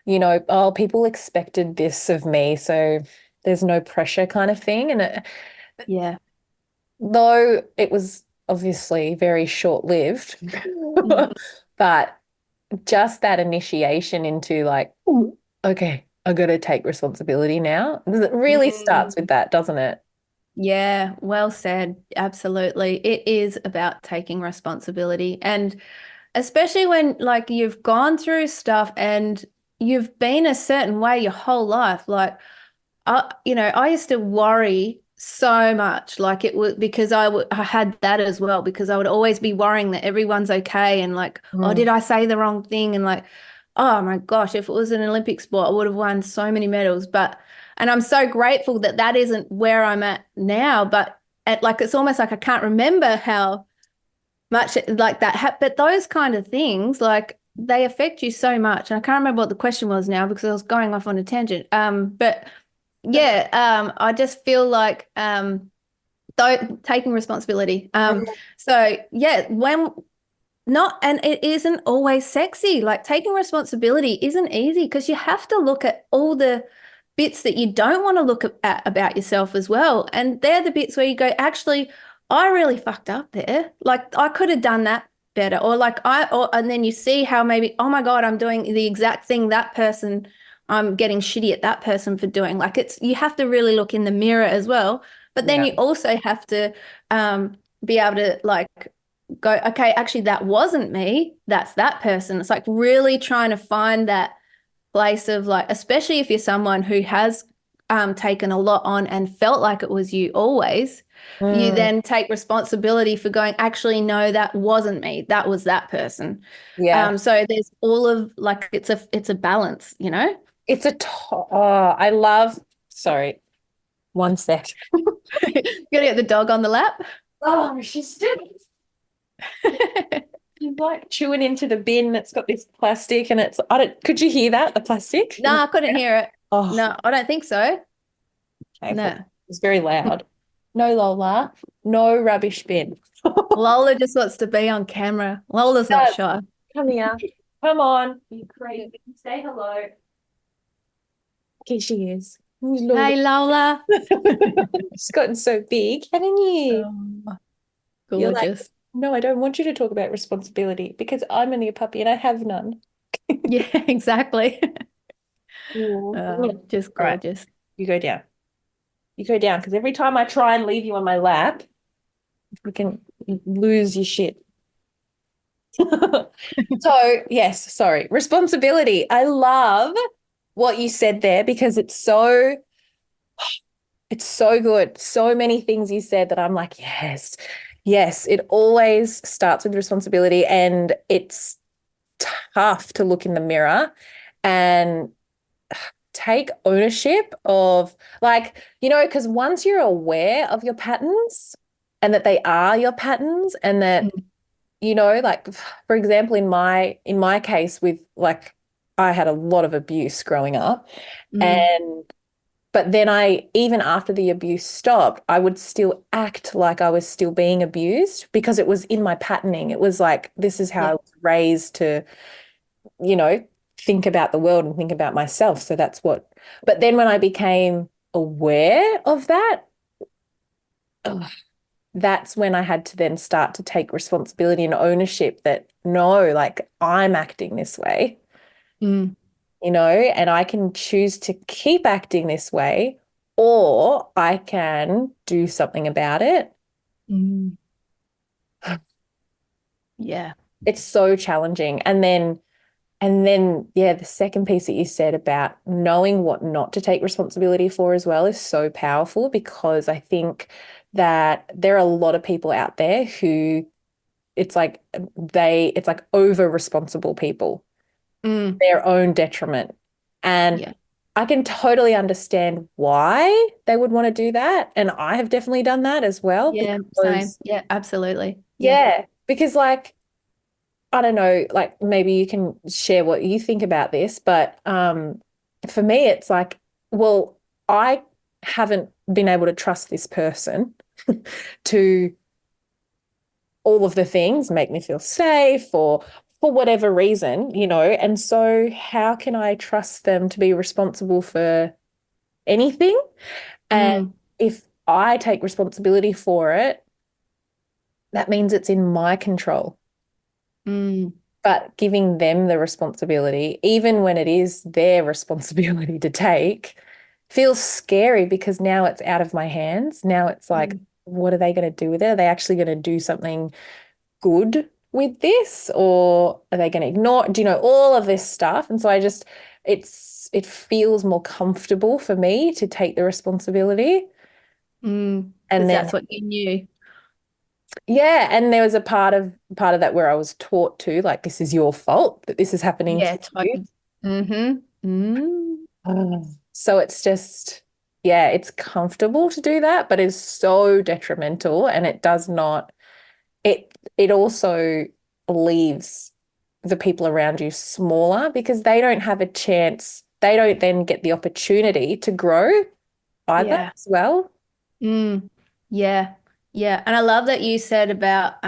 oh, people expected this of me, so there's no pressure kind of thing. And yeah. though it was obviously very short-lived, Mm, but just that initiation into like, "Ooh, okay, I got to take responsibility now." It really mm. starts with that, doesn't it? Yeah, well said. Absolutely. It is about taking responsibility. And especially when like you've gone through stuff and you've been a certain way your whole life. Like I used to worry so much, like it was because I had that as well, because I would always be worrying that everyone's okay, and like, oh, Mm. did I say the wrong thing? And like, oh my gosh, if it was an Olympic sport, I would have won so many medals. And I'm so grateful that that isn't where I'm at now. But like, it's almost like I can't remember how much like that. But those kind of things, like they affect you so much. And I can't remember what the question was now because I was going off on a tangent. But yeah, I just feel like though taking responsibility. So yeah, when not, and it isn't always sexy. Like taking responsibility isn't easy because you have to look at all the bits that you don't want to look at about yourself as well. And they're the bits where you go, actually, I really fucked up there. Like I could have done that better. And then you see how maybe, oh my God, I'm doing the exact thing that person, I'm getting shitty at that person for doing. Like you have to really look in the mirror as well. But then Yeah. you also have to be able to like go, okay, actually, that wasn't me. That's that person. It's like really trying to find that place of like, especially if you're someone who has taken a lot on and felt like it was you always, you Mm. then take responsibility for going, actually, no, that wasn't me. That was that person. Yeah. So there's all of like it's a balance, you know? I love, sorry, one sec. You're gonna get the dog on the lap. Oh, she's like chewing into the bin that's got this plastic, and could you hear that? The plastic? No, I couldn't hear it. Oh, No, I don't think so. okay. No. It's very loud. No, Lola. No rubbish bin. Lola just wants to be on camera. Lola's not Yes. shy. Come here. Come on. You crazy. Say hello. Okay, she is. Who's Lola? Hey, Lola. She's gotten so big, haven't you? Oh, You're like, gorgeous. no, I don't want you to talk about responsibility because I'm only a puppy and I have none. Yeah, exactly. Mm. All Just right, gorgeous. you go down. You go down because every time I try and leave you on my lap, we can lose your shit. So, yes, sorry. Responsibility. I love what you said there because it's so good. So many things you said that I'm like, yes, yes. It always starts with responsibility, and it's tough to look in the mirror and take ownership of like, because once you're aware of your patterns and that they are your patterns and that, Mm, like for example, in my case with like I had a lot of abuse growing up mm, and but then even after the abuse stopped, I would still act like I was still being abused because it was in my patterning. It was like, this is how I yeah. was raised to, you know, think about the world and think about myself. So but then when I became aware of that, ugh, that's when I had to then start to take responsibility and ownership that no, like I'm acting this way, Mm, and I can choose to keep acting this way, or I can do something about it. mm. Yeah. It's so challenging. And then, yeah, the second piece that you said about knowing what not to take responsibility for as well is so powerful because I think that there are a lot of people out there who it's like over responsible people, Mm, their own detriment. And yeah. I can totally understand why they would want to do that. And I have definitely done that as well Yeah. Same. because, Yeah. Absolutely. Yeah. yeah, because like, I don't know, like maybe you can share what you think about this, but for me, it's like, well, I haven't been able to trust this person to all of the things make me feel safe or for whatever reason, and so how can I trust them to be responsible for anything? And Mm, if I take responsibility for it, that means it's in my control. mm, But giving them the responsibility, even when it is their responsibility to take, feels scary because now it's out of my hands. Now it's like, mm, what are they going to do with it? Are they actually going to do something good with this? Or are they going to ignore, all of this stuff? And so it feels more comfortable for me to take the responsibility. mm. And Because then that's what you knew. yeah, and there was a part of that where I was taught to like this is your fault that this is happening to Yeah. you. Totally. Mm-hmm. Mm, So it's just yeah, it's comfortable to do that, but it's so detrimental and it does not it also leaves the people around you smaller because they don't have a chance. They don't then get the opportunity to grow either yeah. as well. Mm, yeah, yeah. And I love that you said about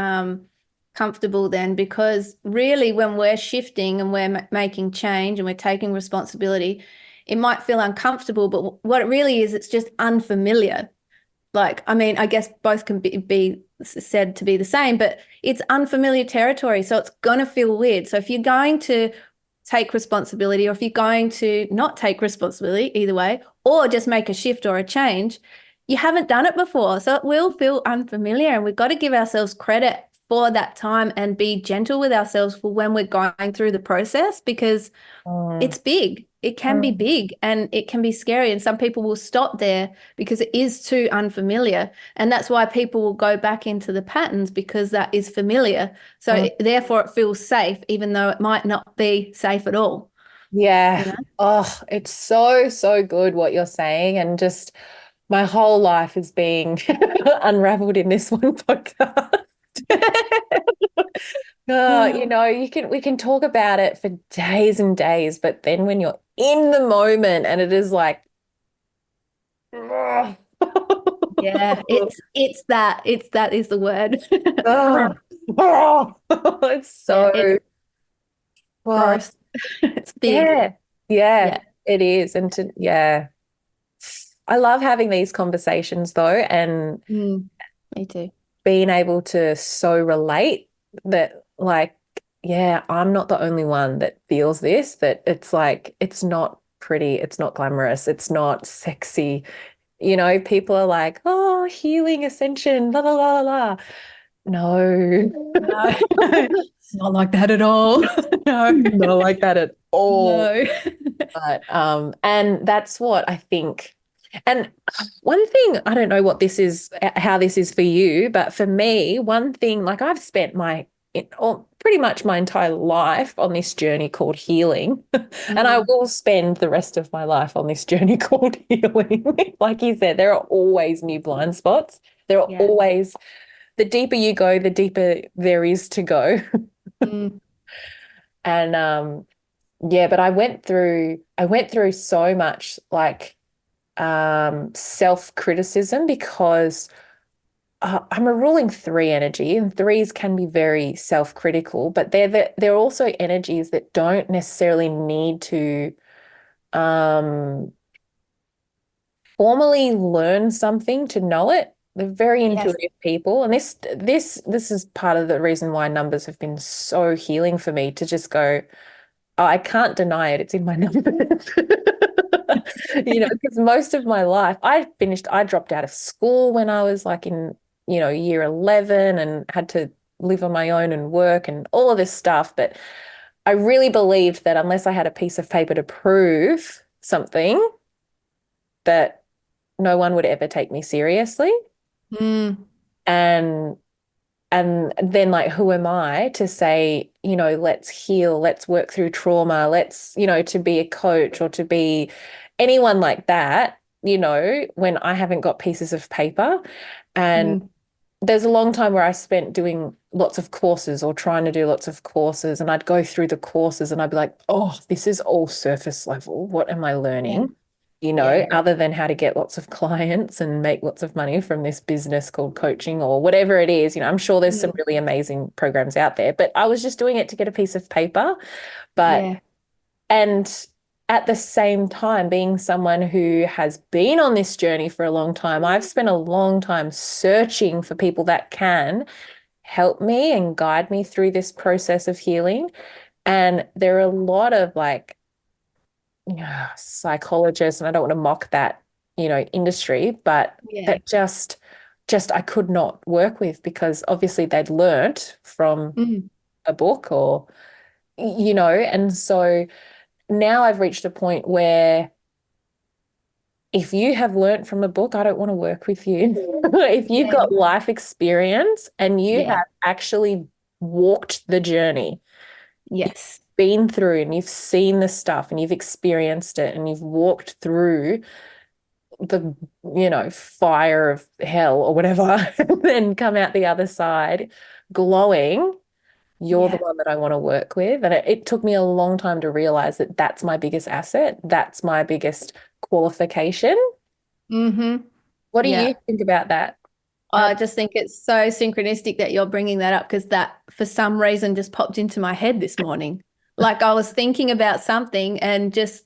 comfortable then, because really when we're shifting and we're making change and we're taking responsibility, it might feel uncomfortable, but what it really is, it's just unfamiliar. Like, I mean, I guess both can be said to be the same, but it's unfamiliar territory. So it's going to feel weird. So if you're going to take responsibility, or if you're going to not take responsibility, either way, or just make a shift or a change, you haven't done it before. So it will feel unfamiliar. And we've got to give ourselves credit for that time and be gentle with ourselves for when we're going through the process, because Mm, it's big. It can be mm. big and it can be scary. And some people will stop there because it is too unfamiliar. And that's why people will go back into the patterns, because that is familiar. So Mm. therefore it feels safe, even though it might not be safe at all. You Yeah. know? Oh, it's so, so good what you're saying. And just my whole life is being unraveled in this one podcast. We can talk about it for days and days, but then when you're in the moment and it is like, oh, Yeah, it's that is the word. oh, it's Yeah, it's so, well, gross. It's big. yeah, yeah, Yeah. it is. Yeah, I love having these conversations though, and Mm, me too. being able to so relate that like yeah, I'm not the only one that feels this, that it's like it's not pretty, it's not glamorous, it's not sexy. People are like, oh, healing ascension, la la la la la. No. No, it's not like that at all. No, Not like that at all. no. But and that's what I think. And one thing, I don't know what this is, how this is for you, but for me, one thing, like I've spent pretty much my entire life on this journey called healing. And I Mm. will spend the rest of my life on this journey called healing. Like you said, there are always new blind spots. There are Yeah. always, the deeper you go, the deeper there is to go. Mm. And yeah, but I went through so much like self-criticism because I'm a ruling three energy, and threes can be very self-critical, but they're also energies that don't necessarily need to um, formally learn something to know it. They're very Yes. intuitive people, and this is part of the reason why numbers have been so healing for me to just go, oh, I can't deny it. It's in my numbers. Because most of my life, I dropped out of school when I was like in, year 11 and had to live on my own and work and all of this stuff. But I really believed that unless I had a piece of paper to prove something, that no one would ever take me seriously. Mm. And And then, like, who am I to say, let's heal, let's work through trauma, let's, to be a coach or to be anyone like that, when I haven't got pieces of paper. And Mm. there's a long time where I spent doing lots of courses or trying to do lots of courses, and I'd go through the courses and I'd be like, oh, this is all surface level. What am I Yeah. learning? Yeah. Other than how to get lots of clients and make lots of money from this business called coaching or whatever it is. I'm sure there's some Mm. really amazing programs out there, but I was just doing it to get a piece of paper. But, Yeah. and at the same time, being someone who has been on this journey for a long time, I've spent a long time searching for people that can help me and guide me through this process of healing. And there are a lot of like, yeah, psychologists, and I don't want to mock that, industry, but Yeah. that just I could not work with because obviously they'd learnt from Mm. a book or, and so now I've reached a point where if you have learnt from a book, I don't want to work with you. If you've Yeah. got life experience and you Yeah. have actually walked the journey, Yes. been through and you've seen the stuff and you've experienced it and you've walked through the fire of hell or whatever and then come out the other side glowing, you're the Yeah. one that I want to work with. And it took me a long time to realize that that's my biggest asset, that's my biggest qualification. Mm-hmm. What do you Yeah. think about that? How I just think it's so synchronistic that you're bringing that up because that, for some reason, just popped into my head this morning. Like I was thinking about something and just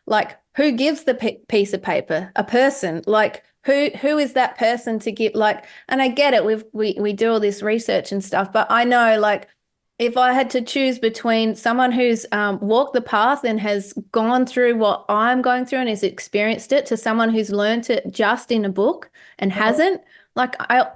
like, who gives the piece of paper? A person. Like, who is that person to give? Like, and I get it. We do all this research and stuff, but I know, like, if I had to choose between someone who's walked the path and has gone through what I'm going through and has experienced it to someone who's learned it just in a book and hasn't, like I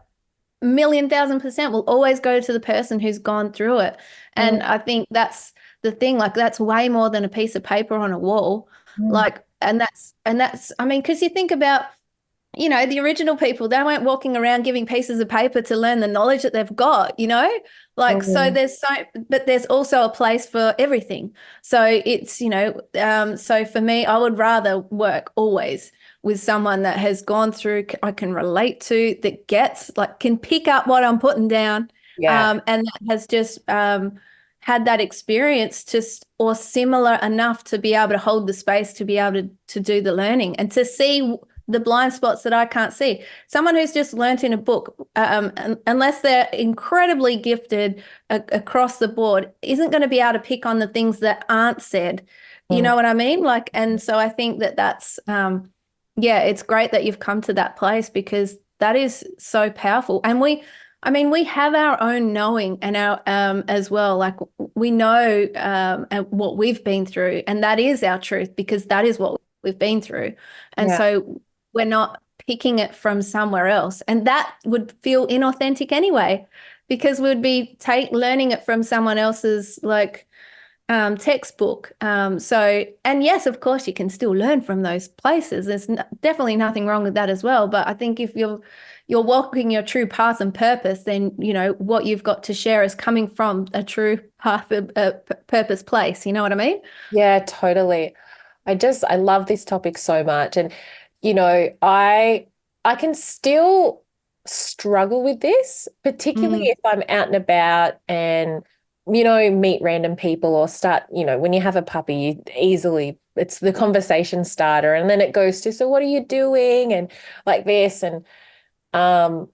million thousand percent will always go to the person who's gone through it. And I think that's the thing, like that's way more than a piece of paper on a wall. Like, and that's, I mean, because you think about, the original people, they weren't walking around giving pieces of paper to learn the knowledge that they've got, like, so but there's also a place for everything. So it's, so for me, I would rather work always with someone that has gone through, I can relate to, that gets, like, can pick up what I'm putting down, Yeah. and that has just, had that experience just or similar enough to be able to hold the space to be able to do the learning and to see the blind spots that I can't see. Someone who's just learnt in a book, unless they're incredibly gifted across the board, isn't going to be able to pick on the things that aren't said. You Mm. know what I mean? Like, and so I think that that's, yeah, it's great that you've come to that place because that is so powerful. And I mean, we have our own knowing and our, as well. Like we know, what we've been through, and that is our truth because that is what we've been through. And Yeah. so we're not picking it from somewhere else. And that would feel inauthentic anyway, because we'd be learning it from someone else's, like, textbook. So, and yes, of course, you can still learn from those places. There's definitely nothing wrong with that as well. But I think if you're walking your true path and purpose, then you know what you've got to share is coming from a true path, purpose place. You know what I mean? Yeah, totally. I love this topic so much. And, you know, I can still struggle with this, particularly Mm, if I'm out and about and, you know, meet random people or start, you know, when you have a puppy, you easily, it's the conversation starter. And then it goes to, so what are you doing? And like this. And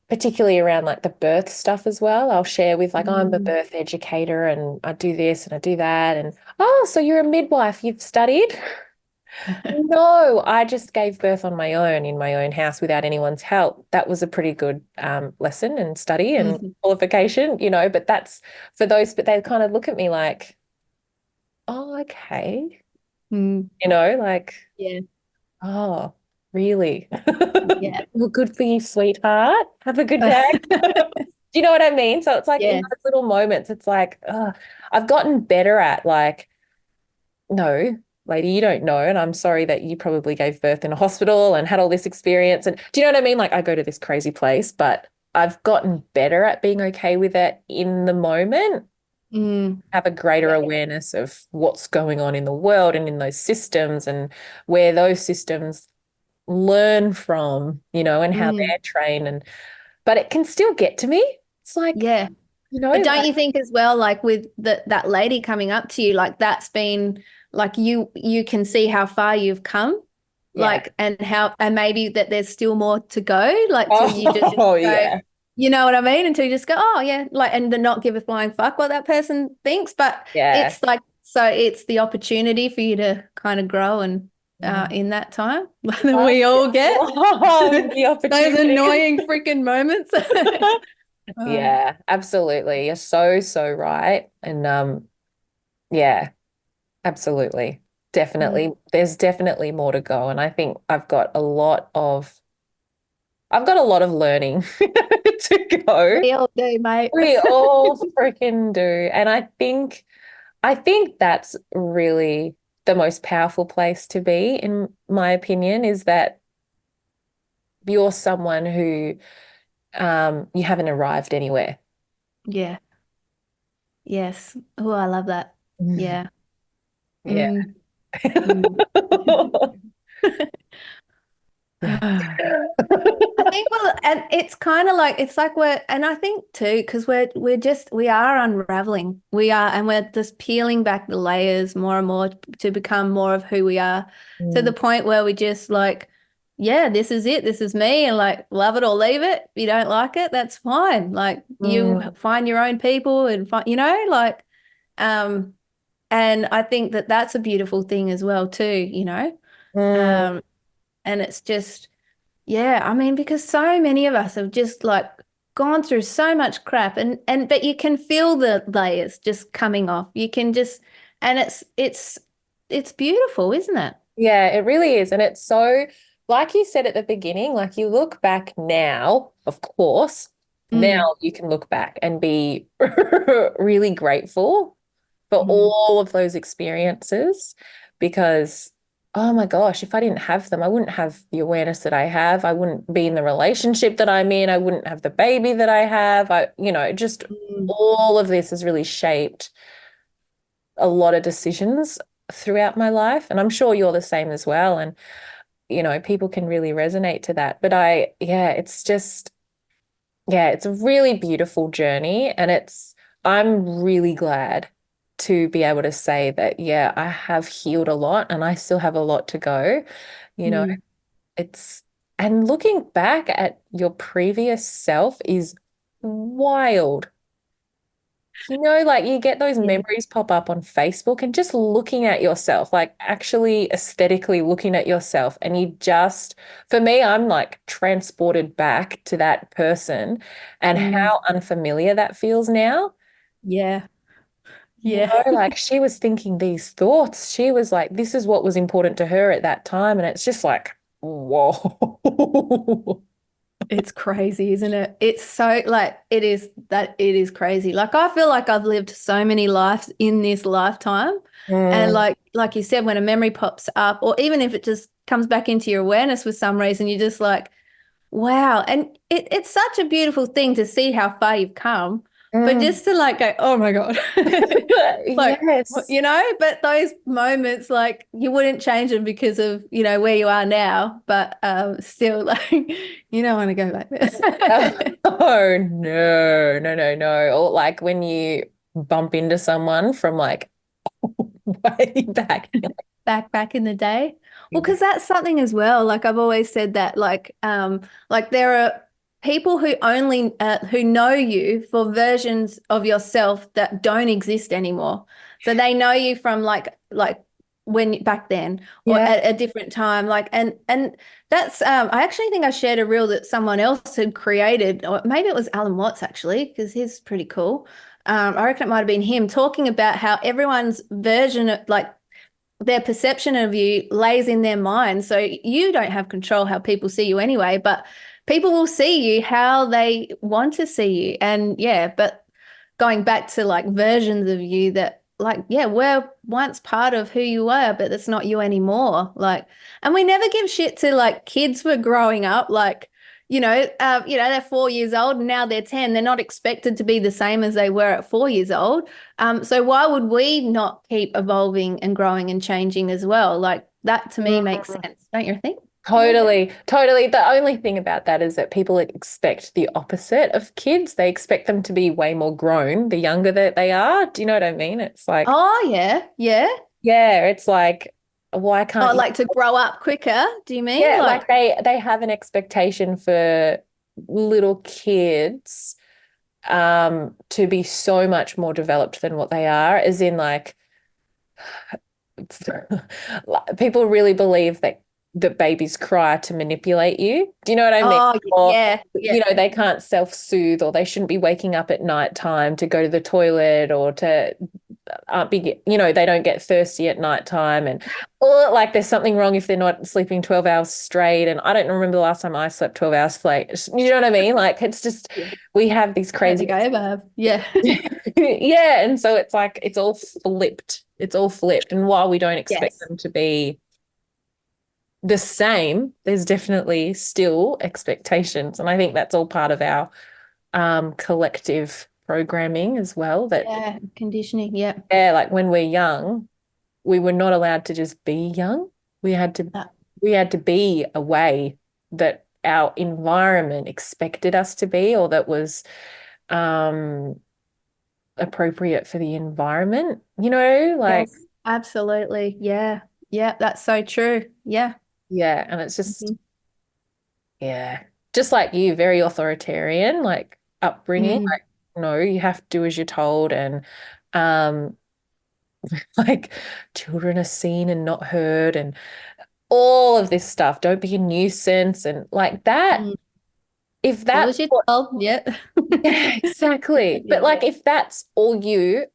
particularly around like the birth stuff as well. I'll share with like, oh, I'm a mm. birth educator and I do this and I do that. And oh, so you're a midwife, you've studied? No, I just gave birth on my own in my own house without anyone's help. That was a pretty good lesson and study and Mhm. qualification, you know, but that's for those, but they kind of look at me like, oh, okay. Mm. You know, like, Yeah, oh, really? yeah, Well, good for you, sweetheart. Have a good day. Do you know what I mean? So it's like in yeah. those little moments, it's like, I've gotten better at like, no, lady, you don't know. And I'm sorry that you probably gave birth in a hospital and had all this experience. And do you know what I mean? Like, I go to this crazy place, but I've gotten better at being okay with it in the moment, Mm. have a greater awareness of what's going on in the world and in those systems and where those systems learn from, you know, and how Mm. they're trained. And, but it can still get to me. It's like, Yeah. you know, But don't like, you think as well, like with that lady coming up to you, like that's been like you can see how far you've come, yeah. like and maybe that there's still more to go, like till you just Oh, go, yeah. you know what I mean? Until you just go, oh yeah, like and to not give a flying fuck what that person thinks. But Yeah. it's like so it's the opportunity for you to kind of grow and in that time that I we all get love the those opportunity. annoying freaking moments. Oh, Yeah, absolutely. You're so, so right. And yeah, absolutely. mm. Definitely. There's definitely more to go. And I think I've got a lot of learning to go. We all do, mate. We all freaking do. And I think that's really the most powerful place to be, in my opinion, is that you're someone who you haven't arrived anywhere. Yeah. Yes. Oh, I love that. Mm. Yeah. Yeah. Mm. Mm. Yeah. I think well, and it's kind of like it's like we're, and I think too, because we are unraveling. We are, and we're just peeling back the layers more and more to become more of who we are, to the Mm. point where we just like, yeah, this is it, this is me, and like love it or leave it. If you don't like it, that's fine. Like you Mm. find your own people and find, like, um, and I think that that's a beautiful thing as well too, Mm. um, and it's just. Yeah, I mean, because so many of us have just like gone through so much crap and but you can feel the layers just coming off. You can just and it's beautiful, isn't it? Yeah, it really is. And it's so, like you said at the beginning, like you look back now, of course, Mm, now you can look back and be really grateful for mm, all of those experiences because, oh my gosh, if I didn't have them, I wouldn't have the awareness that I have. I wouldn't be in the relationship that I'm in. I wouldn't have the baby that I have. Just mm. all of this has really shaped a lot of decisions throughout my life. And I'm sure you're the same as well. And, people can really resonate to that. But yeah, it's just, yeah, it's a really beautiful journey. And I'm really glad to be able to say that, yeah, I have healed a lot and I still have a lot to go. You know, Mm. it's, and looking back at your previous self is wild. Like you get those Yeah. memories pop up on Facebook and just looking at yourself, like actually aesthetically looking at yourself, and for me, I'm like transported back to that person and Mm. how unfamiliar that feels now. Yeah. Yeah. Like she was thinking these thoughts. She was like, this is what was important to her at that time. And it's just like, whoa. It's crazy, isn't it? It's so like it is crazy. Like I feel like I've lived so many lives in this lifetime. And Mm, like you said, when a memory pops up, or even if it just comes back into your awareness for some reason, you're just like, wow. And it's such a beautiful thing to see how far you've come. But mm. just to like go, oh my God. Like, Yes. but those moments, like you wouldn't change them because of, where you are now. But still, like, you don't want to go back there. Oh no, no, no, no. Or like when you bump into someone from like way back. Back in the day. Well, You're because that's something as well. Like I've always said that, like there are people who only who know you for versions of yourself that don't exist anymore. So they know you from like when back then or yeah. at a different time. Like and that's I actually think I shared a reel that someone else had created, or maybe it was Alan Watts actually, because he's pretty cool. I reckon it might have been him talking about how everyone's version of like their perception of you lays in their mind. So you don't have control how people see you anyway, but people will see you how they want to see you. And yeah, but going back to like versions of you that like, yeah, were once part of who you were, but it's not you anymore. Like, and we never give shit to like kids were growing up, like, they're 4 years old and now they're 10. They're not expected to be the same as they were at 4 years old. So why would we not keep evolving and growing and changing as well? Like that to me makes Mm. sense, don't you think? Totally, totally. The only thing about that is that people expect the opposite of kids. They expect them to be way more grown the younger that they are. Do you know what I mean? It's like, Oh, yeah, yeah. yeah, it's like, why Oh, can't you? like to grow up quicker, do you mean? Yeah, like Like, they have an expectation for little kids to be so much more developed than what they are, as in like people really believe that babies cry to manipulate you. Do you know what I mean? oh, Or, yeah, yeah. they can't self-soothe, or they shouldn't be waking up at night time to go to the toilet, or to aren't be, they don't get thirsty at night time, and or like there's something wrong if they're not sleeping 12 hours straight. And I don't remember the last time I slept 12 hours straight. You know what I mean? Like it's just Yeah. we have these I don't crazy. think I ever have. Yeah. Yeah, and so it's like it's all flipped. It's all flipped. And while we don't expect Yes. them to be the same, there's definitely still expectations. And I think that's all part of our collective programming as well. That Yeah. Conditioning. Yeah. yeah, like when we're young, we were not allowed to just be young. We had to That- we had to be a way that our environment expected us to be, or that was um appropriate for the environment, like, Yes. Absolutely. Yeah. Yeah. That's so true. Yeah. yeah, and it's just, Mhm. yeah, just like you, very authoritarian, like upbringing, Mm, like, no, you have to do as you're told, and um, like children are seen and not heard, and all of this stuff. Don't be a nuisance, and like that. mm. If Do that's as you're what, told. Yeah. yeah, exactly. But Yeah. like, if that's all you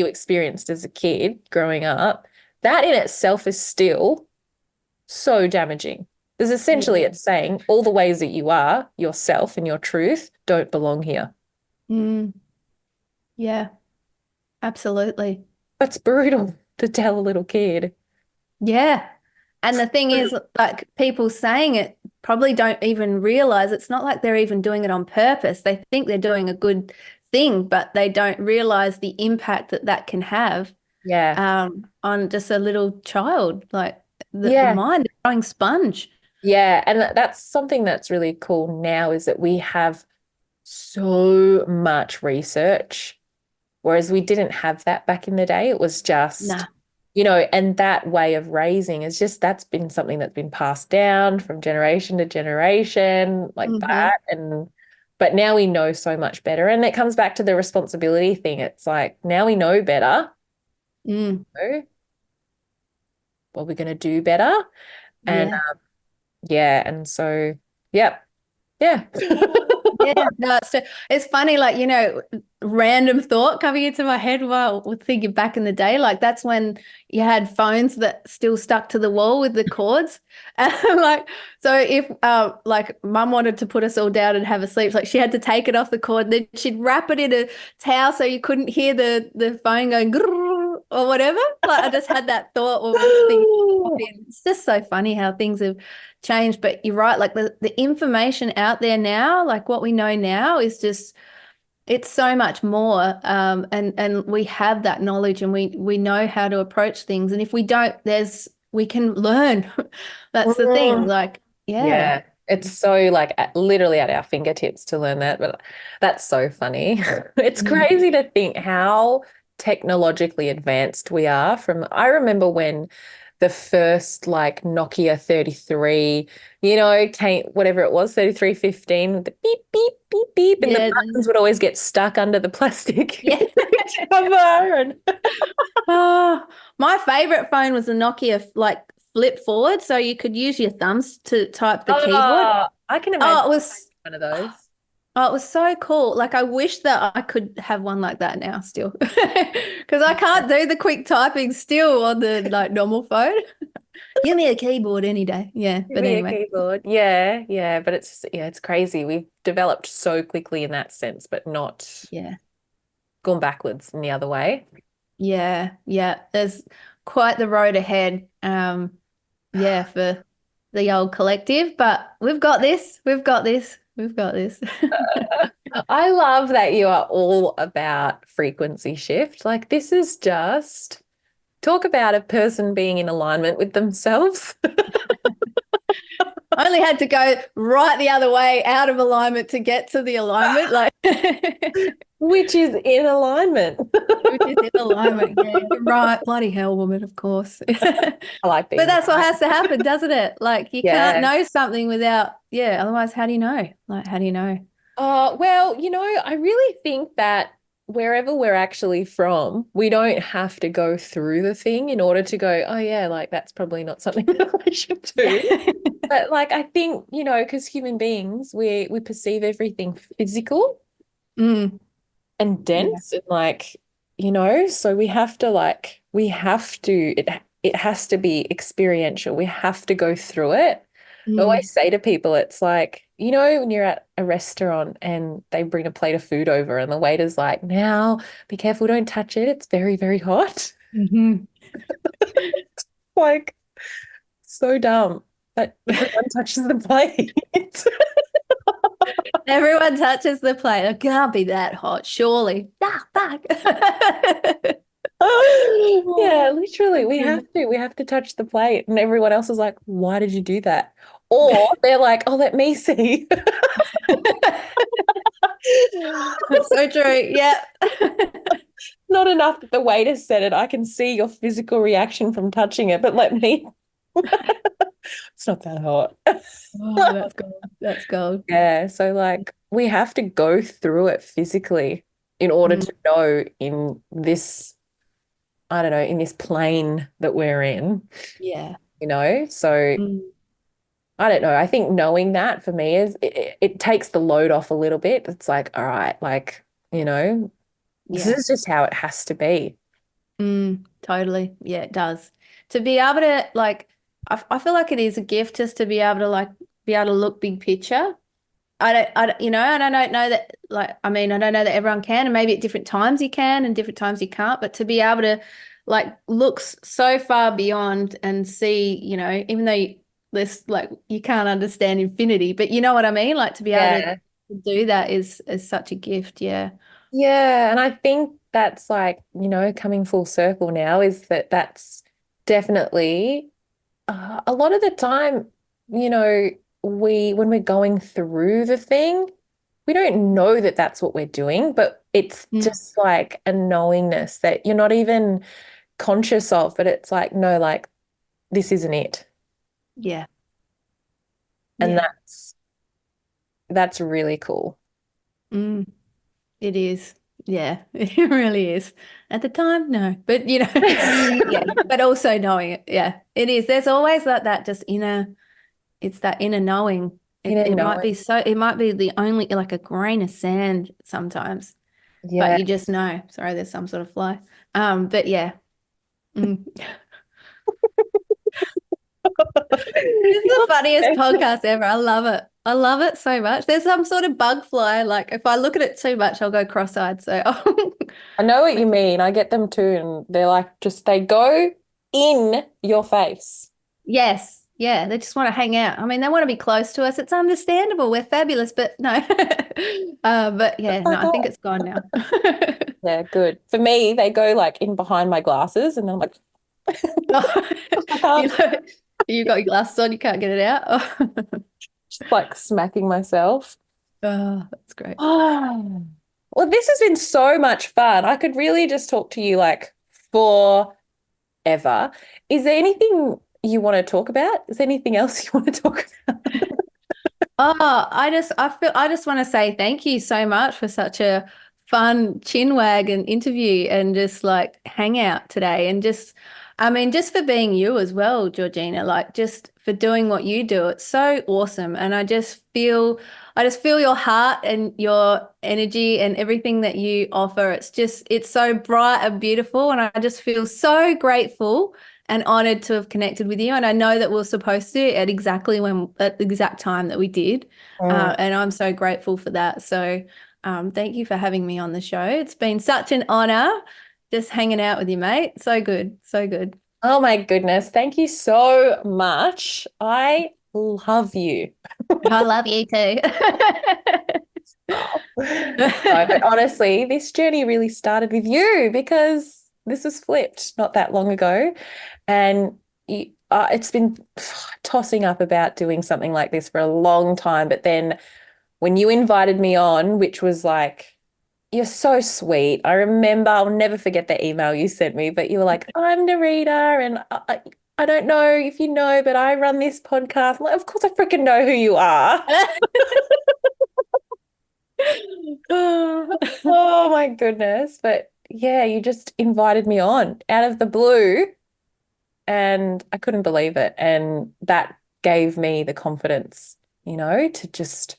experienced as a kid growing up, that in itself is still so damaging. Because essentially Yeah. it's saying all the ways that you are, yourself and your truth, don't belong here. Mm, yeah. Absolutely. That's brutal to tell a little kid. Yeah. And the thing is, like people saying it probably don't even realize it's not like they're even doing it on purpose. They think they're doing a good thing, but they don't realize the impact that that can have Yeah. on just a little child, like the Yeah. mind, the growing sponge. Yeah. And that's something that's really cool now, is that we have so much research, whereas we didn't have that back in the day. It was just, Nah. and that way of raising is just, that's been something that's been passed down from generation to generation, like Hmm. that. But now we know so much better. And it comes back to the responsibility thing. It's like, now we know better. Mm, So what we're going to do better. And yeah. yeah. And so, yep. Yeah. Yeah, no, it's funny, like, random thought coming into my head while we're thinking back in the day. Like, that's when you had phones that still stuck to the wall with the cords. And like, so if like mum wanted to put us all down and have a sleep, like she had to take it off the cord, then she'd wrap it in a towel so you couldn't hear the phone going grrr or whatever. Like, I just had that thought when we were thinking. It's just so funny how things have changed. But you're right, like the information out there now, like what we know now is just it's so much more. And we have that knowledge and we know how to approach things. And if we don't, we can learn. That's the thing. Like, yeah. Yeah, it's so like literally at our fingertips to learn that, but that's so funny. It's Mm. crazy to think how technologically advanced we are from I remember when the first like Nokia 33, came whatever it was, 3315 with the beep, beep, beep, beep, and the Yeah. buttons would always get stuck under the plastic Yeah. cover and Oh, my favorite phone was the Nokia like flip forward, so you could use your thumbs to type the keyboard. oh, I can Oh, imagine it was one of those. oh, it was so cool. Like I wish that I could have one like that now still. Because I can't do the quick typing still on the like normal phone. Give me a keyboard any day. Yeah, Give but me a anyway. keyboard. Yeah, yeah, but it's crazy. We've developed so quickly in that sense, but not Yeah. gone backwards in the other way. Yeah, yeah. There's quite the road ahead. Yeah, for the old collective, but we've got this. We've got this. We've got this. I love that you are all about frequency shift. Like this is just talk about a person being in alignment with themselves, I only had to go right the other way out of alignment to get to the alignment, like which is in alignment. which is in alignment. Yeah, you're right. Bloody hell, woman, of course. I like But being that's what right. has to happen, doesn't it? Like you can't Yeah. know something without, yeah, otherwise how do you know? Like, how do you know? Well, I really think that wherever we're actually from, we don't have to go through the thing in order to go, oh yeah, like that's probably not something that I should do. But like I think, because human beings, we perceive everything physical Mm, and yeah. dense and like, so it has to be experiential. We have to go through it. I Mm, always say to people, it's like, when you're at a restaurant and they bring a plate of food over and the waiter's like, now be careful, don't touch it. It's very, very hot. mhm. Like, so dumb that everyone touches the plate. Everyone touches the plate. It can't be that hot, surely. Ah, fuck. Yeah, Oh, literally, we goodness. have to. We have to touch the plate. And everyone else is like, why did you do that? Or they're like, oh, let me see. That's so true. Yeah. Not enough that the waiter said it. I can see your physical reaction from touching it, but let me. It's not that hot. Oh, that's gold. That's gold. Yeah, so like we have to go through it physically in order Mm, to know in this, I don't know, in this plane that we're in, yeah. So Mm, I don't know. I think knowing that for me is it takes the load off a little bit. It's like, all right, like, this yeah. is just how it has to be. Totally. Yeah, it does. To be able to like, I feel like it is a gift just to be able to like be able to look big picture. And I don't know that like, I mean, I don't know that everyone can, and maybe at different times you can and different times you can't, but to be able to like look so far beyond and see, even though this like you can't understand infinity, but you know what I mean? Like to be able Yeah. to do that is such a gift. Yeah. Yeah, and I think that's like, coming full circle now is that's definitely a lot of the time, when we're going through the thing, we don't know that that's what we're doing, but it's Mm, just like a knowingness that you're not even conscious of, but it's like, no, like this isn't it. yeah. And Yeah. that's really cool. Mm. It is. Yeah, it really is. At the time, no. But yeah, but also knowing it. Yeah, it is. There's always that just inner, it's that inner knowing. You It never it know. might be it might be the only like a grain of sand sometimes, but Yeah. you just know. Sorry, there's some sort of fly. But yeah. Mm. This is the funniest podcast ever. I love it. I love it so much. There's some sort of bug fly. Like if I look at it too much, I'll go cross-eyed. So I know what you mean. I get them too, and they're like just they go in your face. yes. Yeah, they just want to hang out. I mean, they want to be close to us. It's understandable. We're fabulous, but no. But yeah, no, Like, I think it's gone now. yeah, good. For me, they go like in behind my glasses, and then I'm like, I You can't know, you got your glasses on, you can't get it out. just like smacking myself. Oh, that's great. Oh. Well, this has been so much fun. I could really just talk to you like forever. Is there anything you want to talk about? Is there anything else you want to talk about? Oh, I just want to say thank you so much for such a fun chin wag and interview and just like hang out today and just I mean just for being you as well, Georgina, like just for doing what you do. It's so awesome. And I just feel your heart and your energy and everything that you offer. It's so bright and beautiful. And I just feel so grateful and honored to have connected with you. And I know that we're supposed to at the exact time that we did. Mm. And I'm so grateful for that. So thank you for having me on the show. It's been such an honor just hanging out with you, mate. So good. So good. Oh my goodness. Thank you so much. I love you. I love you too. No, but honestly, this journey really started with you because this was flipped not that long ago. And it's been tossing up about doing something like this for a long time. But then when you invited me on, which was like, you're so sweet. I remember, I'll never forget the email you sent me, but you were like, I'm Nereeda, and I don't know if you know, but I run this podcast. I'm like, of course I freaking know who you are. Oh my goodness. But yeah, you just invited me on out of the blue and I couldn't believe it. And that gave me the confidence, to just,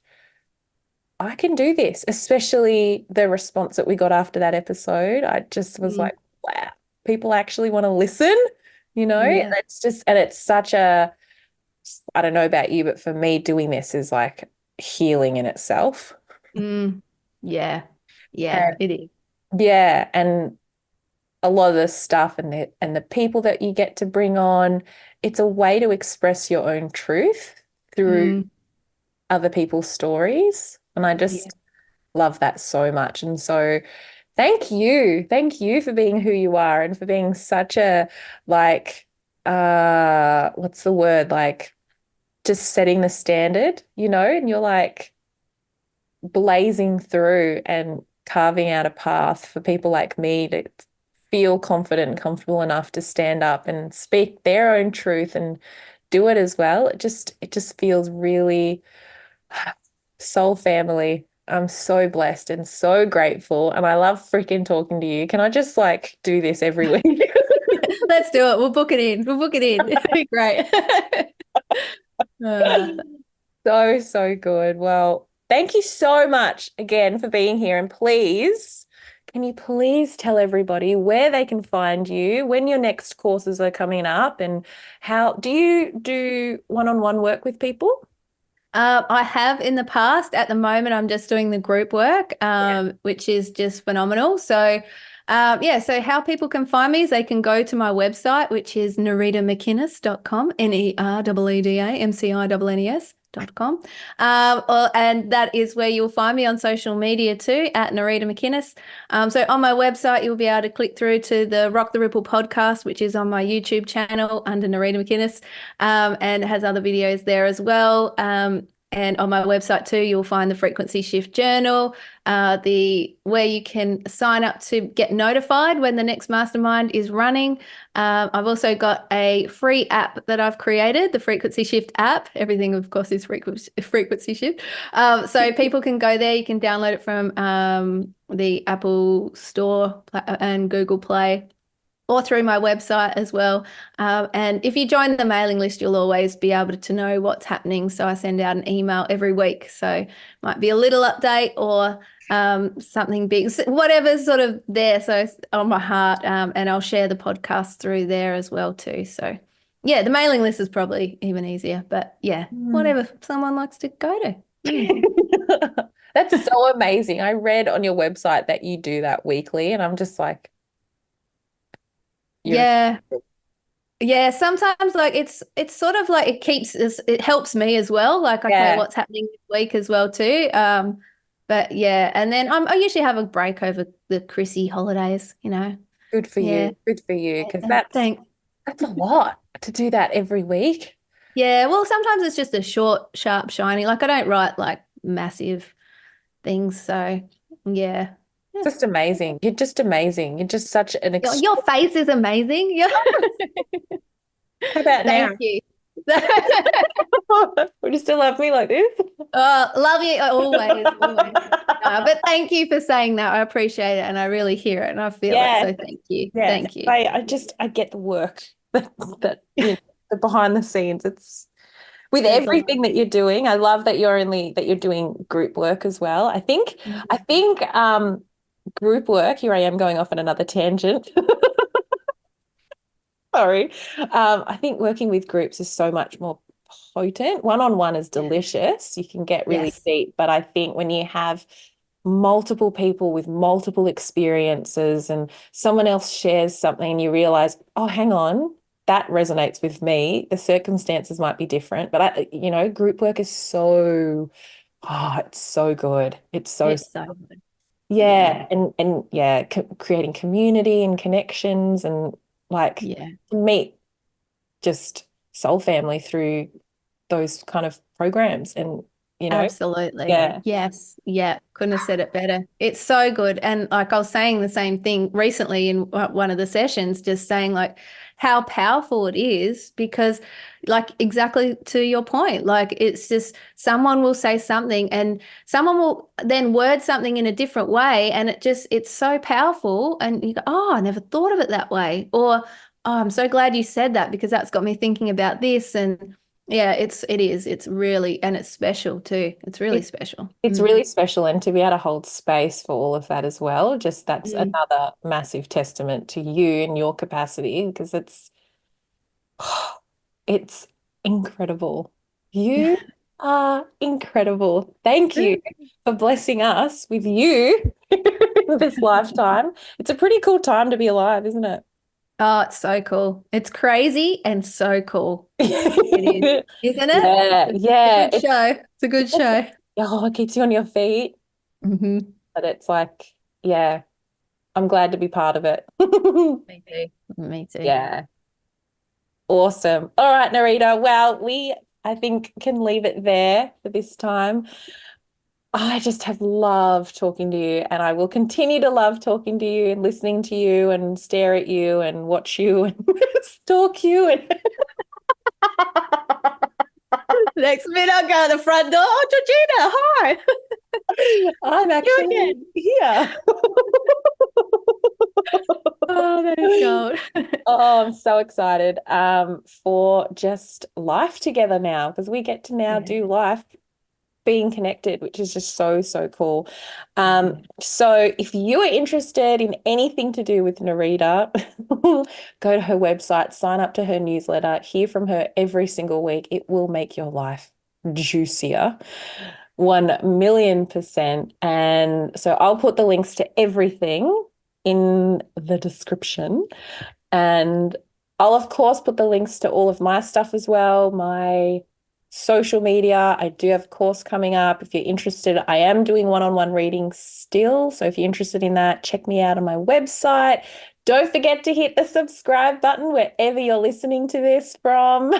I can do this, especially the response that we got after that episode. I just was Mm, like, wow, people actually want to listen, yeah. and it's such a, I don't know about you, but for me, doing this is like healing in itself. Mm, yeah. Yeah, And it is. yeah, and a lot of the stuff and the people that you get to bring on, it's a way to express your own truth through Mm, other people's stories. And I yeah. just love that so much. And so thank you. Thank you for being who you are and for being such a like what's the word? Like just setting the standard, and you're like blazing through and carving out a path for people like me to feel confident and comfortable enough to stand up and speak their own truth and do it as well. It just feels really soul family. I'm so blessed and so grateful and I love freaking talking to you. Can I just like do this every week? Let's do it. We'll book it in. We'll book it in. It'll be great. Uh, So, so good. Well, thank you so much again for being here. And please, can you please tell everybody where they can find you, when your next courses are coming up, and how do you do one-on-one work with people? I have in the past. At the moment, I'm just doing the group work, Yeah. which is just phenomenal. So, yeah, so how people can find me is they can go to my website, which is nereedamckinnes.com, NEREEDAMCINNES.com. And that is where you'll find me on social media too, at Nereeda McInnes. So on my website, you'll be able to click through to the Rock the Ripple podcast, which is on my YouTube channel under Nereeda McInnes, and has other videos there as well. And on my website too, you'll find the frequency shift journal, the where you can sign up to get notified when the next mastermind is running. I've also got a free app that I've created, the Frequency Shift app. Everything, of course, is frequency shift. So people can go there. You can download it from the Apple Store and Google Play. or through my website as well. And if you join the mailing list, you'll always be able to know what's happening. So I send out an email every week. So might be a little update or something big, whatever's sort of there. So it's on my heart. And I'll share the podcast through there as well too. So yeah, the mailing list is probably even easier. But yeah, whatever someone likes to go to. That's so amazing. I read on your website that you do that weekly, and I'm just like, you're Yeah. Yeah, sometimes like it's sort of like it helps me as well. Like, okay, yeah, what's happening this week as well too. But yeah, and then I usually have a break over the Chrissy holidays, you know. good for Yeah. you. Good for you, because Yeah, thanks. that's a lot to do that every week. Yeah, well, sometimes it's just a short, sharp, shiny. Like I don't write like massive things, so yeah. Yeah. Just amazing. You're just amazing. You're just such an Your face is amazing. Yeah. How about now? Thank you. Would you still love me like this? Love you always, always. But thank you for saying that. I appreciate it and I really hear it and I feel it. Yeah. So thank you. Yes. Thank you. I get the work that the behind the scenes. It's with There's a lot. everything that you're doing. I love that you're doing group work as well. I think group work, here I am going off on another tangent. Sorry. I think working with groups is so much more potent. One-on-one is Yeah. delicious. You can get really Yes. deep, but I think when you have multiple people with multiple experiences and someone else shares something and you realize, oh, hang on, that resonates with me. The circumstances might be different, but group work is it's so good. It's so It's so good. Yeah. yeah, and yeah, creating community and connections and like Yeah. meet just soul family through those kind of programs and you know, Absolutely. yeah. Yes. Yeah. Couldn't have said it better. It's so good. And like I was saying the same thing recently in one of the sessions, just saying like how powerful it is because like exactly to your point, like it's just someone will say something and someone will then word something in a different way. And it's so powerful. And you go, oh, I never thought of it that way. Or, oh, I'm so glad you said that because that's got me thinking about this. And yeah, it's really, and it's special too. It's really It, special. it's really special and to be able to hold space for all of that as well, just that's Mm. another massive testament to you and your capacity because it's incredible. You are incredible. Thank you for blessing us with you this lifetime. It's a pretty cool time to be alive, isn't it? Oh, it's so cool. It's crazy and so cool. It is, isn't it? Yeah, It's a yeah. good show. It's a good show. It keeps you on your feet, Hmm. but it's like, yeah, I'm glad to be part of it. Me too. Me too. Yeah. Awesome. All right, Narita. Well, I think, can leave it there for this time. I just have loved talking to you, and I will continue to love talking to you and listening to you and stare at you and watch you and stalk you. And Next minute, I'll go to the front door. Oh, Georgina, hi. I'm You actually again. here. Oh, that is gold. Oh, I'm so excited for just life together now because we get to now Yeah. do life being connected, which is just so, so cool. Yeah. So if you are interested in anything to do with Nereeda, go to her website, sign up to her newsletter, hear from her every single week. It will make your life juicier. 1,000,000%. And so I'll put the links to everything in the description. And I'll, of course, put the links to all of my stuff as well, my social media. I do have a course coming up. If you're interested, I am doing one-on-one readings still. So if you're interested in that, check me out on my website. Don't forget to hit the subscribe button wherever you're listening to this from.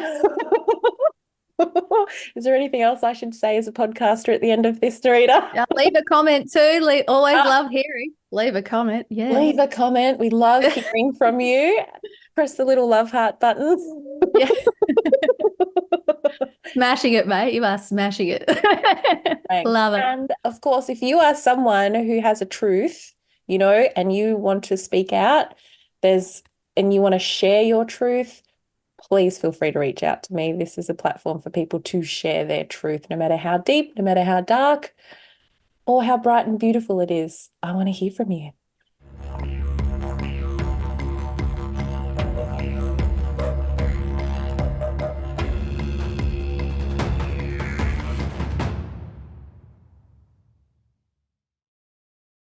Is there anything else I should say as a podcaster at the end of this, Narita? Yeah, leave a comment too. Always love hearing. Leave a comment. Yeah. Leave a comment. We love hearing from you. Press the little love heart button. Yeah. Smashing it, mate. You are smashing it. Thanks. Love it. And of course, if you are someone who has a truth, and you want to speak out, there's and you want to share your truth, please feel free to reach out to me. This is a platform for people to share their truth, no matter how deep, no matter how dark, or how bright and beautiful it is. I want to hear from you.